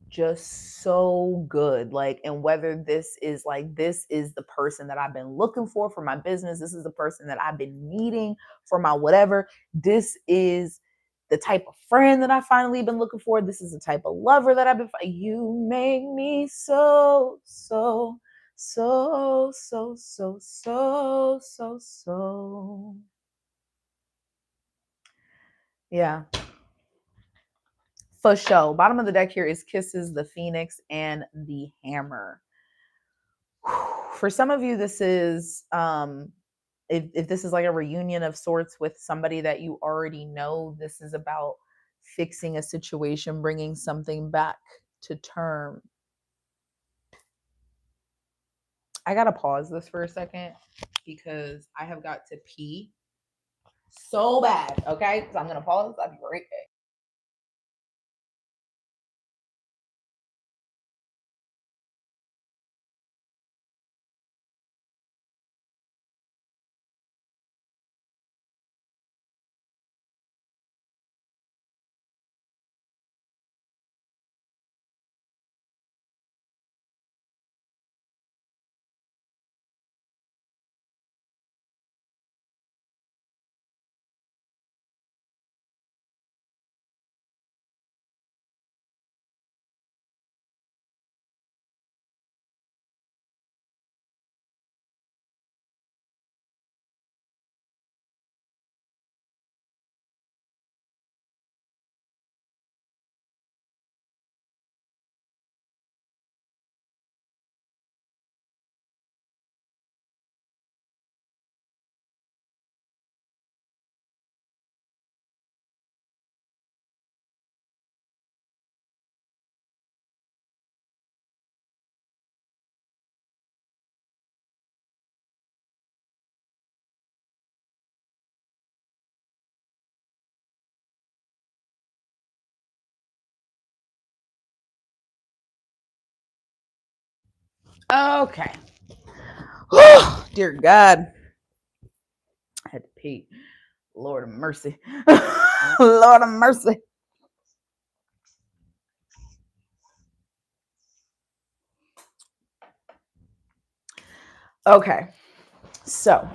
just so good. Like, and whether this is like, this is the person that I've been looking for my business, this is the person that I've been needing for my whatever, this is the type of friend that I finally been looking for, this is the type of lover that I've been, you make me so, so, so, so, so, so, so, so. Yeah. For sure. Bottom of the deck here is Kisses, the Phoenix, and the Hammer. For some of you, this is if this is like a reunion of sorts with somebody that you already know. This is about fixing a situation, bringing something back to term. I gotta pause this for a second because I have got to pee so bad. Okay, so I'm gonna pause. I'll be right back. Okay. Oh, dear God. I had to pee. Lord of mercy. Lord of mercy. Okay. So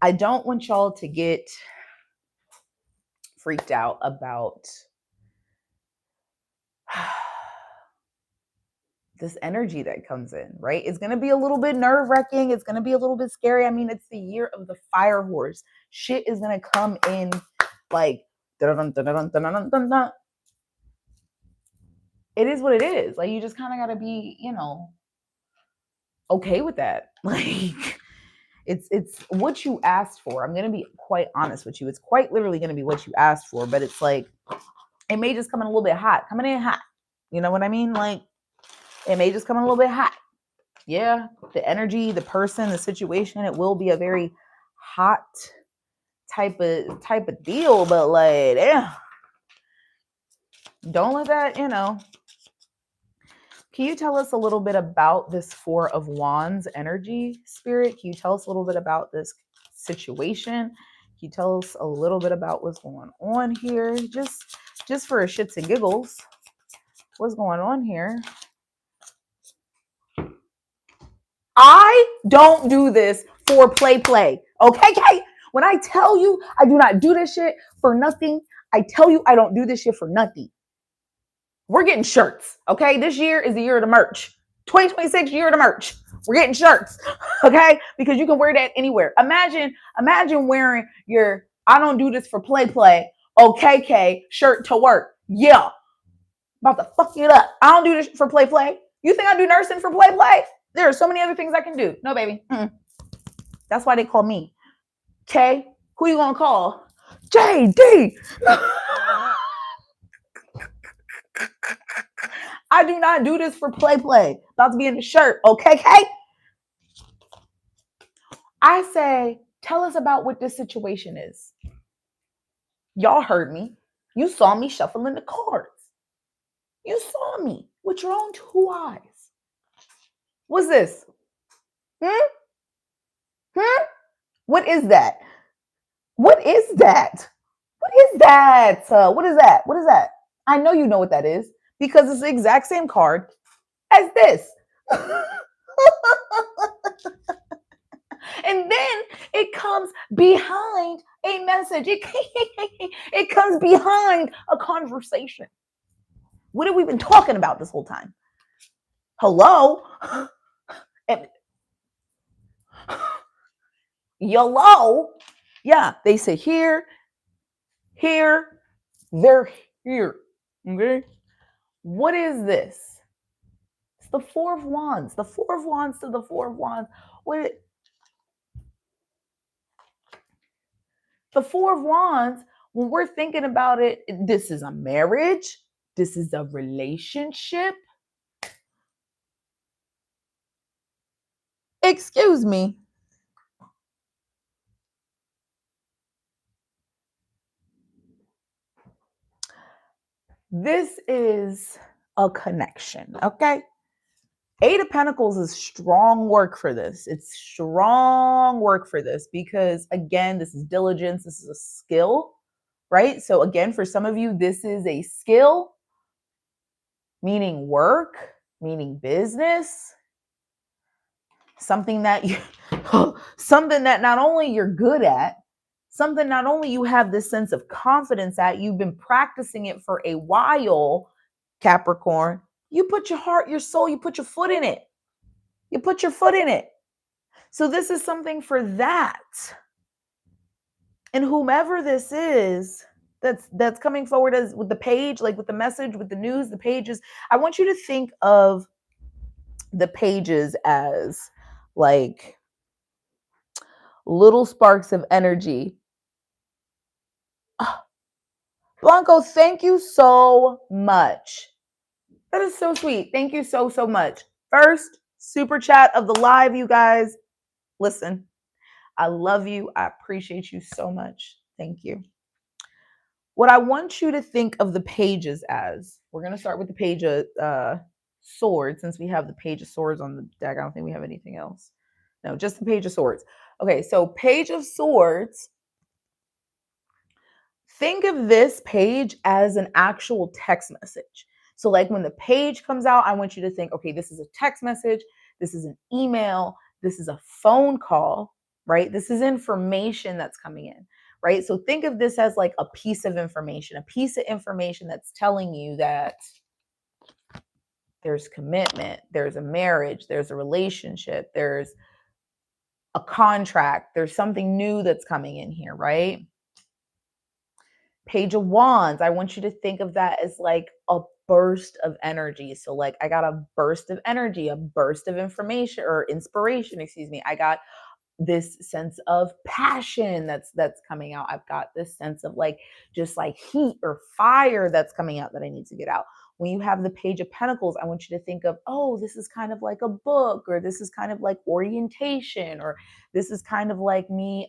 I don't want y'all to get freaked out about this energy that comes in, right? It's going to be a little bit nerve wracking. It's going to be a little bit scary. I mean, it's the year of the fire horse. Shit is going to come in like, dun, dun, dun, dun, dun, dun, dun. It is what it is. Like, you just kind of got to be, okay with that. Like, it's what you asked for. I'm going to be quite honest with you. It's quite literally going to be what you asked for, but it's like, it may just come in a little bit hot, coming in hot. You know what I mean? Like, it may just come in a little bit hot. Yeah, the energy, the person, the situation, it will be a very hot type of deal, but like, yeah, don't let that, Can you tell us a little bit about this Four of Wands energy, Spirit? Can you tell us a little bit about this situation? Can you tell us a little bit about what's going on here? Just for shits and giggles, what's going on here? I don't do this for play. Okay, Kate? When I tell you I do not do this shit for nothing, I tell you I don't do this shit for nothing. We're getting shirts, okay? This year is the year of the merch. 2026 year of the merch. We're getting shirts, okay? Because you can wear that anywhere. Imagine wearing your I don't do this for play, okay, shirt to work. Yeah. About to fuck it up. I don't do this for play. You think I do nursing for play? There are so many other things I can do. No, baby. That's why they call me. Okay? Who you gonna call? JD. I do not do this for play. About to be in the shirt. Okay, Kate? I say, tell us about what this situation is. Y'all heard me. You saw me shuffling the cards. You saw me with your own two eyes. What's this? What is that? What is that? What is that? What is that? What is that? I know you know what that is because it's the exact same card as this. And then it comes behind a message. It comes behind a conversation. What have we been talking about this whole time? Hello? YOLO? Yeah, they say here, they're here. Okay? What is this? It's the Four of Wands. The Four of Wands to the Four of Wands. The Four of Wands, when we're thinking about it, this is a marriage. This is a relationship. Excuse me. This is a connection, okay? Eight of Pentacles is strong work for this. It's strong work for this because, again, this is diligence. This is a skill, right? So, again, for some of you, this is a skill, meaning work, meaning business, something that not only you're good at, something not only you have this sense of confidence at, you've been practicing it for a while, Capricorn. You put your heart, your soul, you put your foot in it. You put your foot in it. So this is something for that. And whomever this is that's coming forward as with the page, like with the message, with the news, the pages, I want you to think of the pages as like little sparks of energy. Blanco, thank you so much. That is so sweet. Thank you so much. First super chat of the live, you guys. Listen, I love you. I appreciate you so much. Thank you. What I want you to think of the pages as, we're going to start with the page Swords, since we have the Page of Swords on the deck. I don't think we have anything else. No, just the Page of Swords. Okay, so Page of Swords. Think of this page as an actual text message. So like when the page comes out, I want you to think, okay, this is a text message, this is an email, this is a phone call, right? This is information that's coming in, right? So think of this as like a piece of information that's telling you that there's commitment, there's a marriage, there's a relationship, there's a contract, there's something new that's coming in here, right? Page of Wands, I want you to think of that as like a burst of energy. So like I got a burst of energy, a burst of information or inspiration, excuse me. I got this sense of passion that's coming out. I've got this sense of like just like heat or fire that's coming out that I need to get out. When you have the Page of Pentacles, I want you to think of, oh, this is kind of like a book, or this is kind of like orientation, or this is kind of like me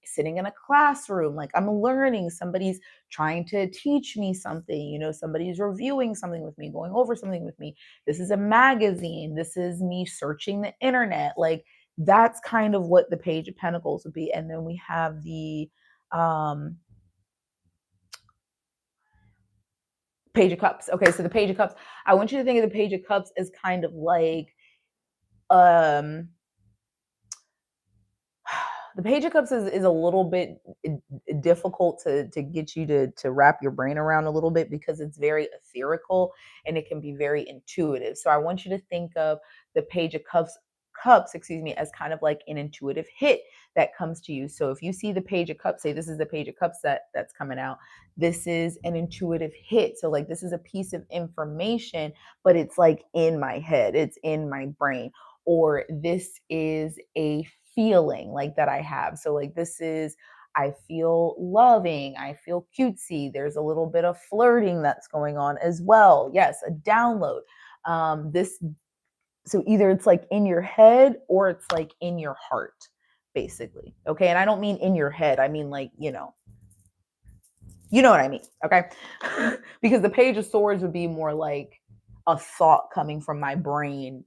sitting in a classroom, like I'm learning, somebody's trying to teach me something, somebody's reviewing something with me, going over something with me. This is a magazine, this is me searching the internet. Like that's kind of what the Page of Pentacles would be. And then we have the Page of Cups. Okay, so the Page of Cups, I want you to think of the Page of Cups as kind of like the Page of Cups is a little bit difficult to get you to wrap your brain around a little bit, because it's very etherical and it can be very intuitive. So I want you to think of the Page of Cups, excuse me, as kind of like an intuitive hit that comes to you. So if you see the Page of Cups, say this is the Page of Cups that's coming out, this is an intuitive hit. So like this is a piece of information, but it's like in my head, it's in my brain, or this is a feeling like that I have. So like this is, I feel loving, I feel cutesy. There's a little bit of flirting that's going on as well. Yes, a download. So either it's like in your head or it's like in your heart, basically. Okay. And I don't mean in your head. I mean like, you know what I mean. Okay. Because the Page of Swords would be more like a thought coming from my brain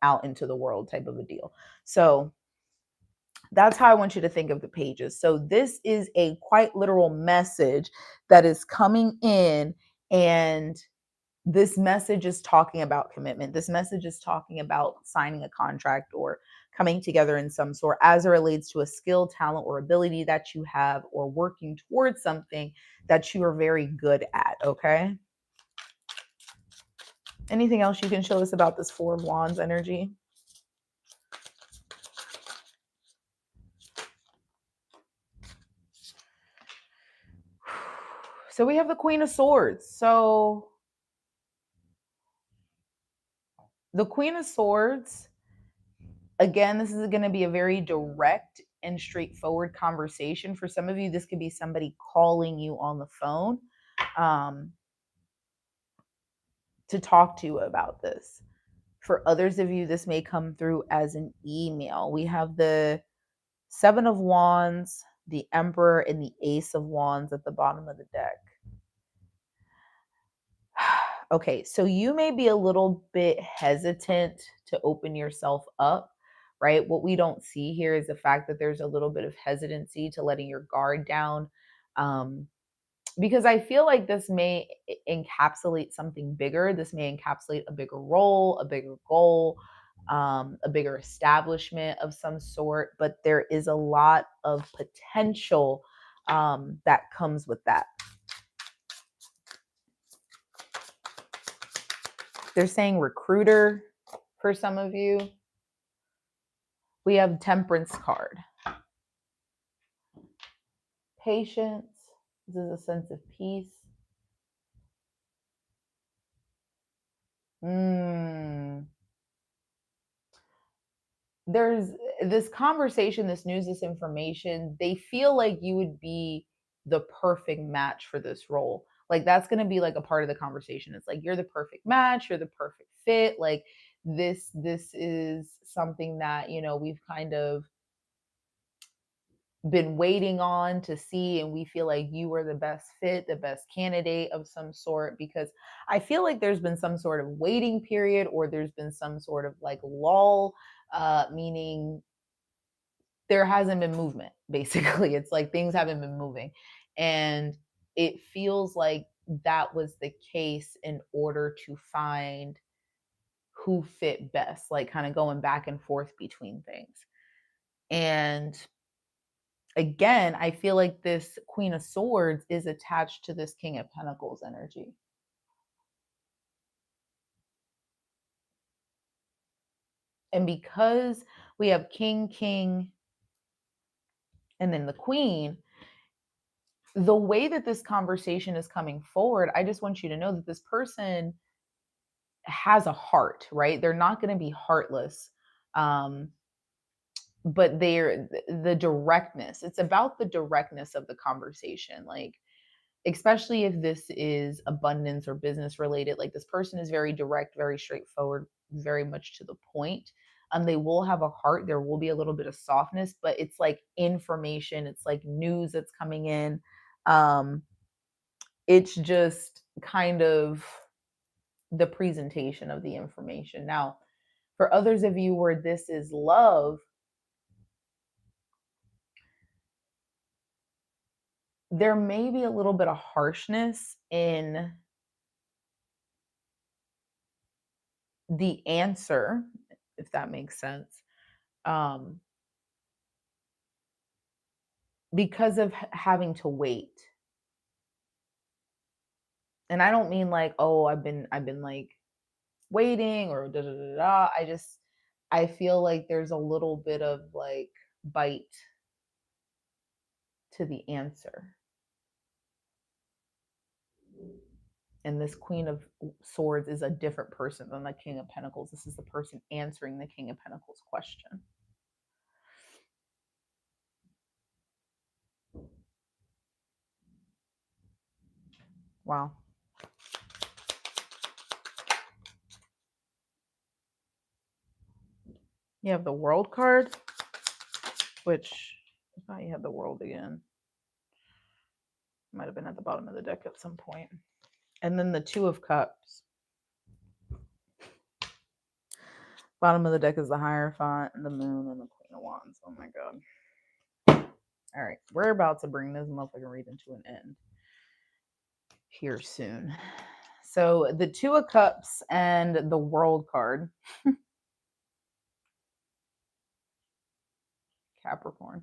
out into the world type of a deal. So that's how I want you to think of the pages. So this is a quite literal message that is coming in, and this message is talking about commitment. This message is talking about signing a contract or coming together in some sort as it relates to a skill, talent, or ability that you have, or working towards something that you are very good at, okay? Anything else you can show us about this Four of Wands energy? So we have the Queen of Swords. So the Queen of Swords, again, this is going to be a very direct and straightforward conversation. For some of you, this could be somebody calling you on the phone to talk to you about this. For others of you, this may come through as an email. We have the Seven of Wands, the Emperor, and the Ace of Wands at the bottom of the deck. Okay, so you may be a little bit hesitant to open yourself up, right? What we don't see here is the fact that there's a little bit of hesitancy to letting your guard down, because I feel like this may encapsulate something bigger. This may encapsulate a bigger role, a bigger goal, a bigger establishment of some sort, but there is a lot of potential that comes with that. They're saying recruiter for some of you. We have Temperance card. Patience. This is a sense of peace. There's this conversation, this news, this information. They feel like you would be the perfect match for this role. Like that's going to be like a part of the conversation. It's like, you're the perfect match. You're the perfect fit. Like this is something that, we've kind of been waiting on to see, and we feel like you are the best fit, the best candidate of some sort, because I feel like there's been some sort of waiting period, or there's been some sort of like lull, meaning there hasn't been movement. Basically, it's like things haven't been moving, and it feels like that was the case in order to find who fit best, like kind of going back and forth between things. And again, I feel like this Queen of Swords is attached to this King of Pentacles energy. And because we have King, King, and then the Queen, the way that this conversation is coming forward, I just want you to know that this person has a heart, right? They're not going to be heartless. But they're the directness. It's about the directness of the conversation. Like, especially if this is abundance or business related, like this person is very direct, very straightforward, very much to the point. They will have a heart. There will be a little bit of softness, but it's like information. It's like news that's coming in. It's just kind of the presentation of the information. Now, for others of you where this is love, there may be a little bit of harshness in the answer, if that makes sense, because of having to wait. And I don't mean like, oh, I've been like waiting or da da da da. I feel like there's a little bit of like bite to the answer. And this Queen of Swords is a different person than the King of Pentacles. This is the person answering the King of Pentacles question. Wow. You have the World card, which I thought you had the World again. Might have been at the bottom of the deck at some point. And then the Two of Cups. Bottom of the deck is the Hierophant and the Moon and the Queen of Wands. Oh my God. All right. We're about to bring this motherfucking reading to an end here soon. So the Two of Cups and the World card. Capricorn.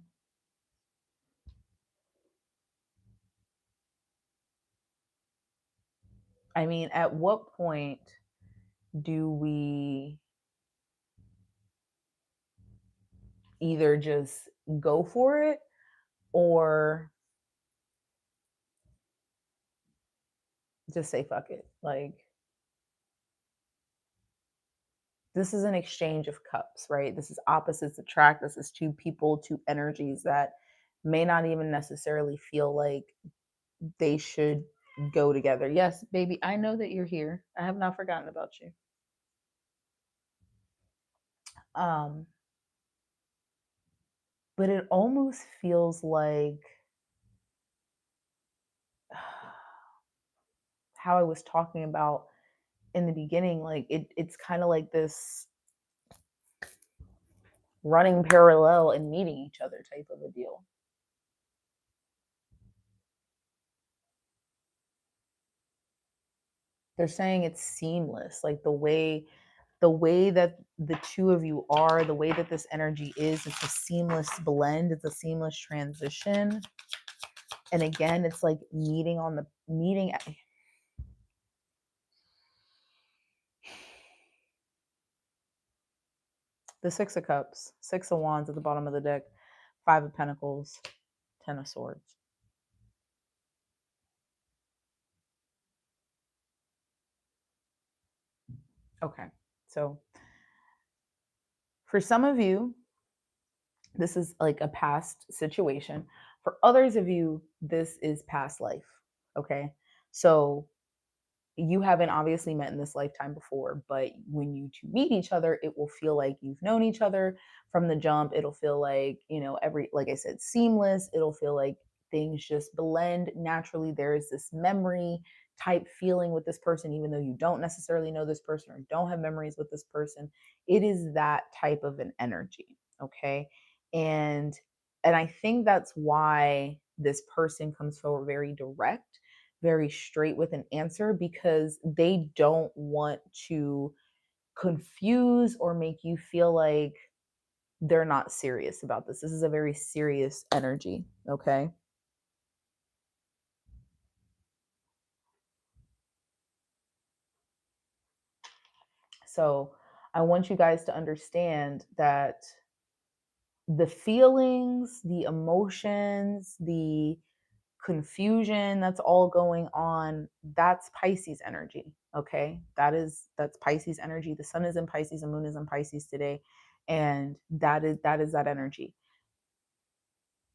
I mean, at what point do we either just go for it or just say fuck it? Like, this is an exchange of cups, right? This is opposites attract. This is two people, two energies that may not even necessarily feel like they should go together. Yes, baby, I know that you're here. I have not forgotten about you. But it almost feels like how I was talking about in the beginning, like it's kind of like this running parallel and meeting each other type of a deal. They're saying it's seamless, like the way that the two of you are, the way that this energy is, it's a seamless blend, it's a seamless transition. And again, it's like meeting the Six of Cups, Six of Wands at the bottom of the deck, Five of Pentacles, Ten of Swords. Okay, so for some of you, this is like a past situation. For others of you, this is past life. Okay, so you haven't obviously met in this lifetime before, but when you two meet each other, it will feel like you've known each other from the jump. It'll feel like, like I said, seamless. It'll feel like things just blend naturally. There is this memory type feeling with this person, even though you don't necessarily know this person or don't have memories with this person. It is that type of an energy. Okay. And I think that's why this person comes forward very direct, very straight with an answer, because they don't want to confuse or make you feel like they're not serious about this. This is a very serious energy, okay? So I want you guys to understand that the feelings, the emotions, the confusion that's all going on, that's Pisces energy. Okay, that's Pisces energy. The sun is in Pisces, the moon is in Pisces today, and that is that energy.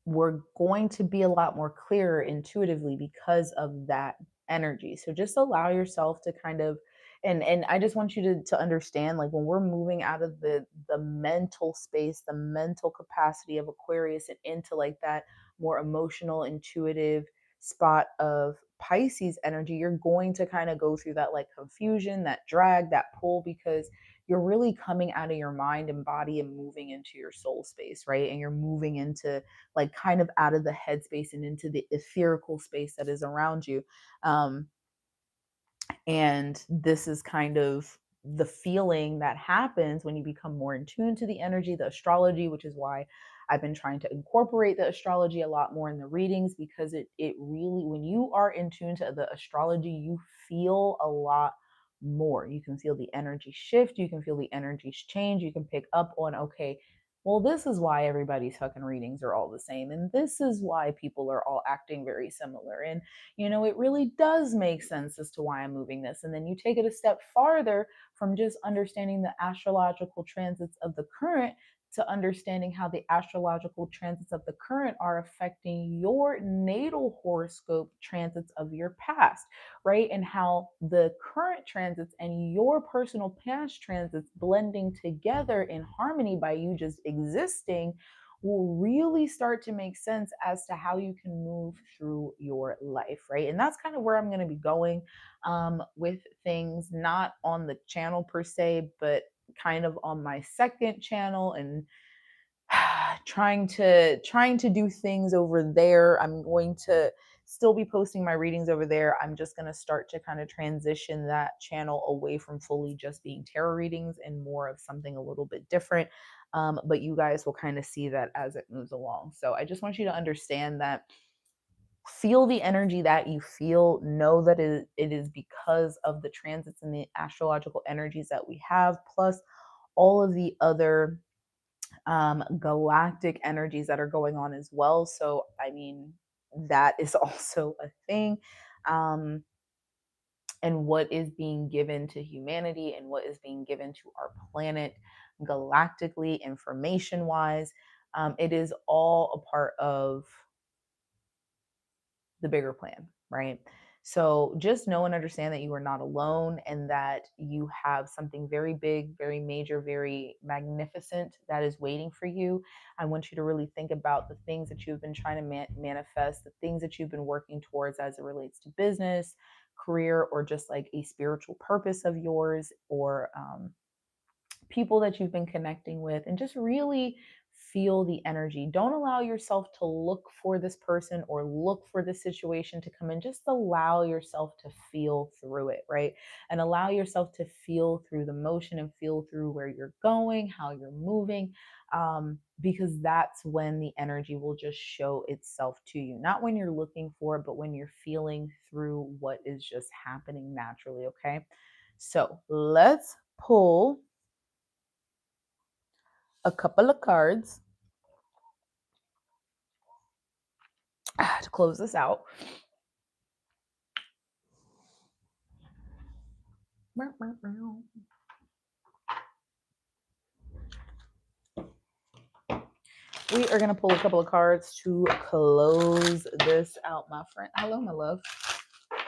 We're going to be a lot more clearer intuitively because of that energy. So just allow yourself to kind of, and I just want you to understand, like, when we're moving out of the mental space, the mental capacity of Aquarius, and into like that more emotional, intuitive spot of Pisces energy, you're going to kind of go through that like confusion, that drag, that pull, because you're really coming out of your mind and body and moving into your soul space, right? And you're moving into like kind of out of the headspace and into the etherical space that is around you. Um, and this is kind of the feeling that happens when you become more in tune to the energy, the astrology, which is why I've been trying to incorporate the astrology a lot more in the readings, because it really, when you are in tune to the astrology, you feel a lot more. You can feel the energy shift, you can feel the energies change, you can pick up on, okay, well, this is why everybody's fucking readings are all the same, and this is why people are all acting very similar, and it really does make sense as to why I'm moving this. And then you take it a step farther from just understanding the astrological transits of the current to understanding how the astrological transits of the current are affecting your natal horoscope transits of your past, right? And how the current transits and your personal past transits blending together in harmony by you just existing will really start to make sense as to how you can move through your life, right? And that's kind of where I'm going to be going with things, not on the channel per se, but kind of on my second channel, and trying to do things over there. I'm going to still be posting my readings over there. I'm just going to start to kind of transition that channel away from fully just being tarot readings and more of something a little bit different. But you guys will kind of see that as it moves along. So I just want you to understand that, feel the energy that you feel, know that it is because of the transits and the astrological energies that we have, plus all of the other galactic energies that are going on as well. So, I mean, that is also a thing. Um, and what is being given to humanity and what is being given to our planet galactically, information wise, it is all a part of the bigger plan, right? So just know and understand that you are not alone, and that you have something very big, very major, very magnificent that is waiting for you. I want you to really think about the things that you've been trying to manifest, the things that you've been working towards as it relates to business, career, or just like a spiritual purpose of yours, or people that you've been connecting with, and just really feel the energy. Don't allow yourself to look for this person or look for the situation to come in. Just allow yourself to feel through it, right? And allow yourself to feel through the motion and feel through where you're going, how you're moving, because that's when the energy will just show itself to you. Not when you're looking for it, but when you're feeling through what is just happening naturally, okay? So let's pull a couple of cards to close this out. We are going to pull a couple of cards to close this out, my friend. Hello, my love.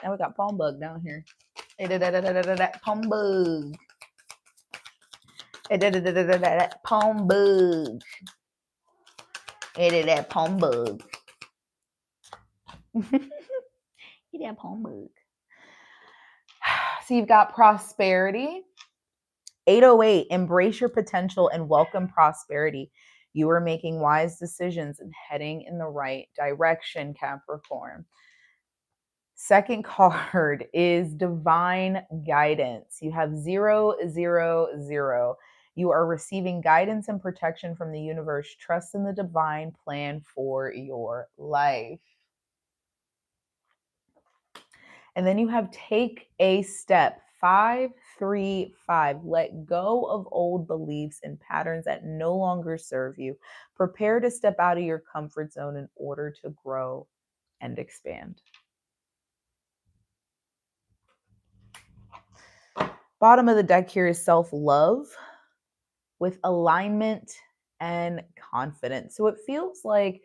Now we got palm bug down here. Pombug. Pombug. That pombug. That pombug. So you've got prosperity. 808, embrace your potential and welcome prosperity. You are making wise decisions and heading in the right direction, Capricorn. Second card is divine guidance. You have 000. You are receiving guidance and protection from the universe. Trust in the divine plan for your life. And then you have take a step. 535. Let go of old beliefs and patterns that no longer serve you. Prepare to step out of your comfort zone in order to grow and expand. Bottom of the deck here is self-love with alignment and confidence. So it feels like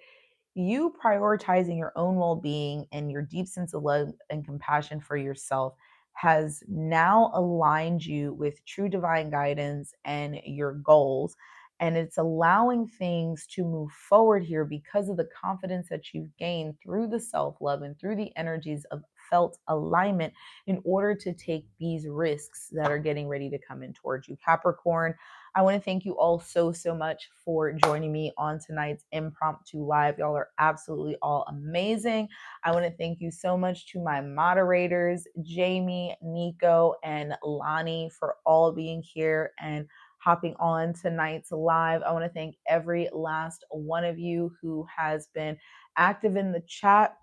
you prioritizing your own well-being and your deep sense of love and compassion for yourself has now aligned you with true divine guidance and your goals. And it's allowing things to move forward here because of the confidence that you've gained through the self-love and through the energies of felt alignment in order to take these risks that are getting ready to come in towards you. Capricorn, I want to thank you all so much for joining me on tonight's impromptu live. Y'all are absolutely all amazing. I want to thank you so much to my moderators, Jamie, Nico, and Lonnie, for all being here and hopping on tonight's live. I want to thank every last one of you who has been active in the chat,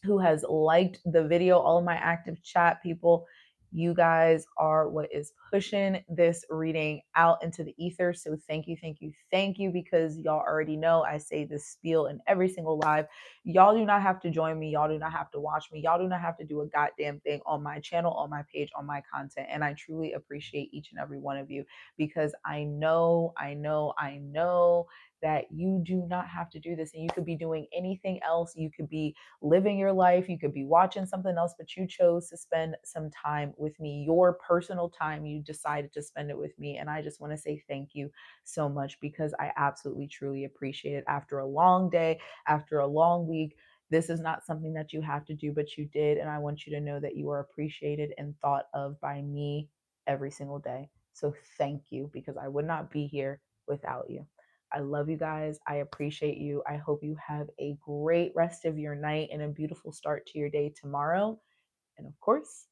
who has liked the video, all of my active chat people. You guys are what is pushing this reading out into the ether. So thank you, because y'all already know I say this spiel in every single live. Y'all do not have to join me. Y'all do not have to watch me. Y'all do not have to do a goddamn thing on my channel, on my page, on my content. And I truly appreciate each and every one of you, because I know that you do not have to do this, and you could be doing anything else. You could be living your life, you could be watching something else, but you chose to spend some time with me, your personal time. You decided to spend it with me, and I just want to say thank you so much, because I absolutely truly appreciate it. After a long day, after a long week, this is not something that you have to do, but you did, and I want you to know that you are appreciated and thought of by me every single day. So thank you, because I would not be here without you. I love you guys. I appreciate you. I hope you have a great rest of your night and a beautiful start to your day tomorrow. And of course,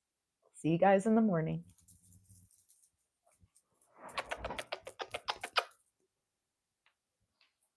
see you guys in the morning.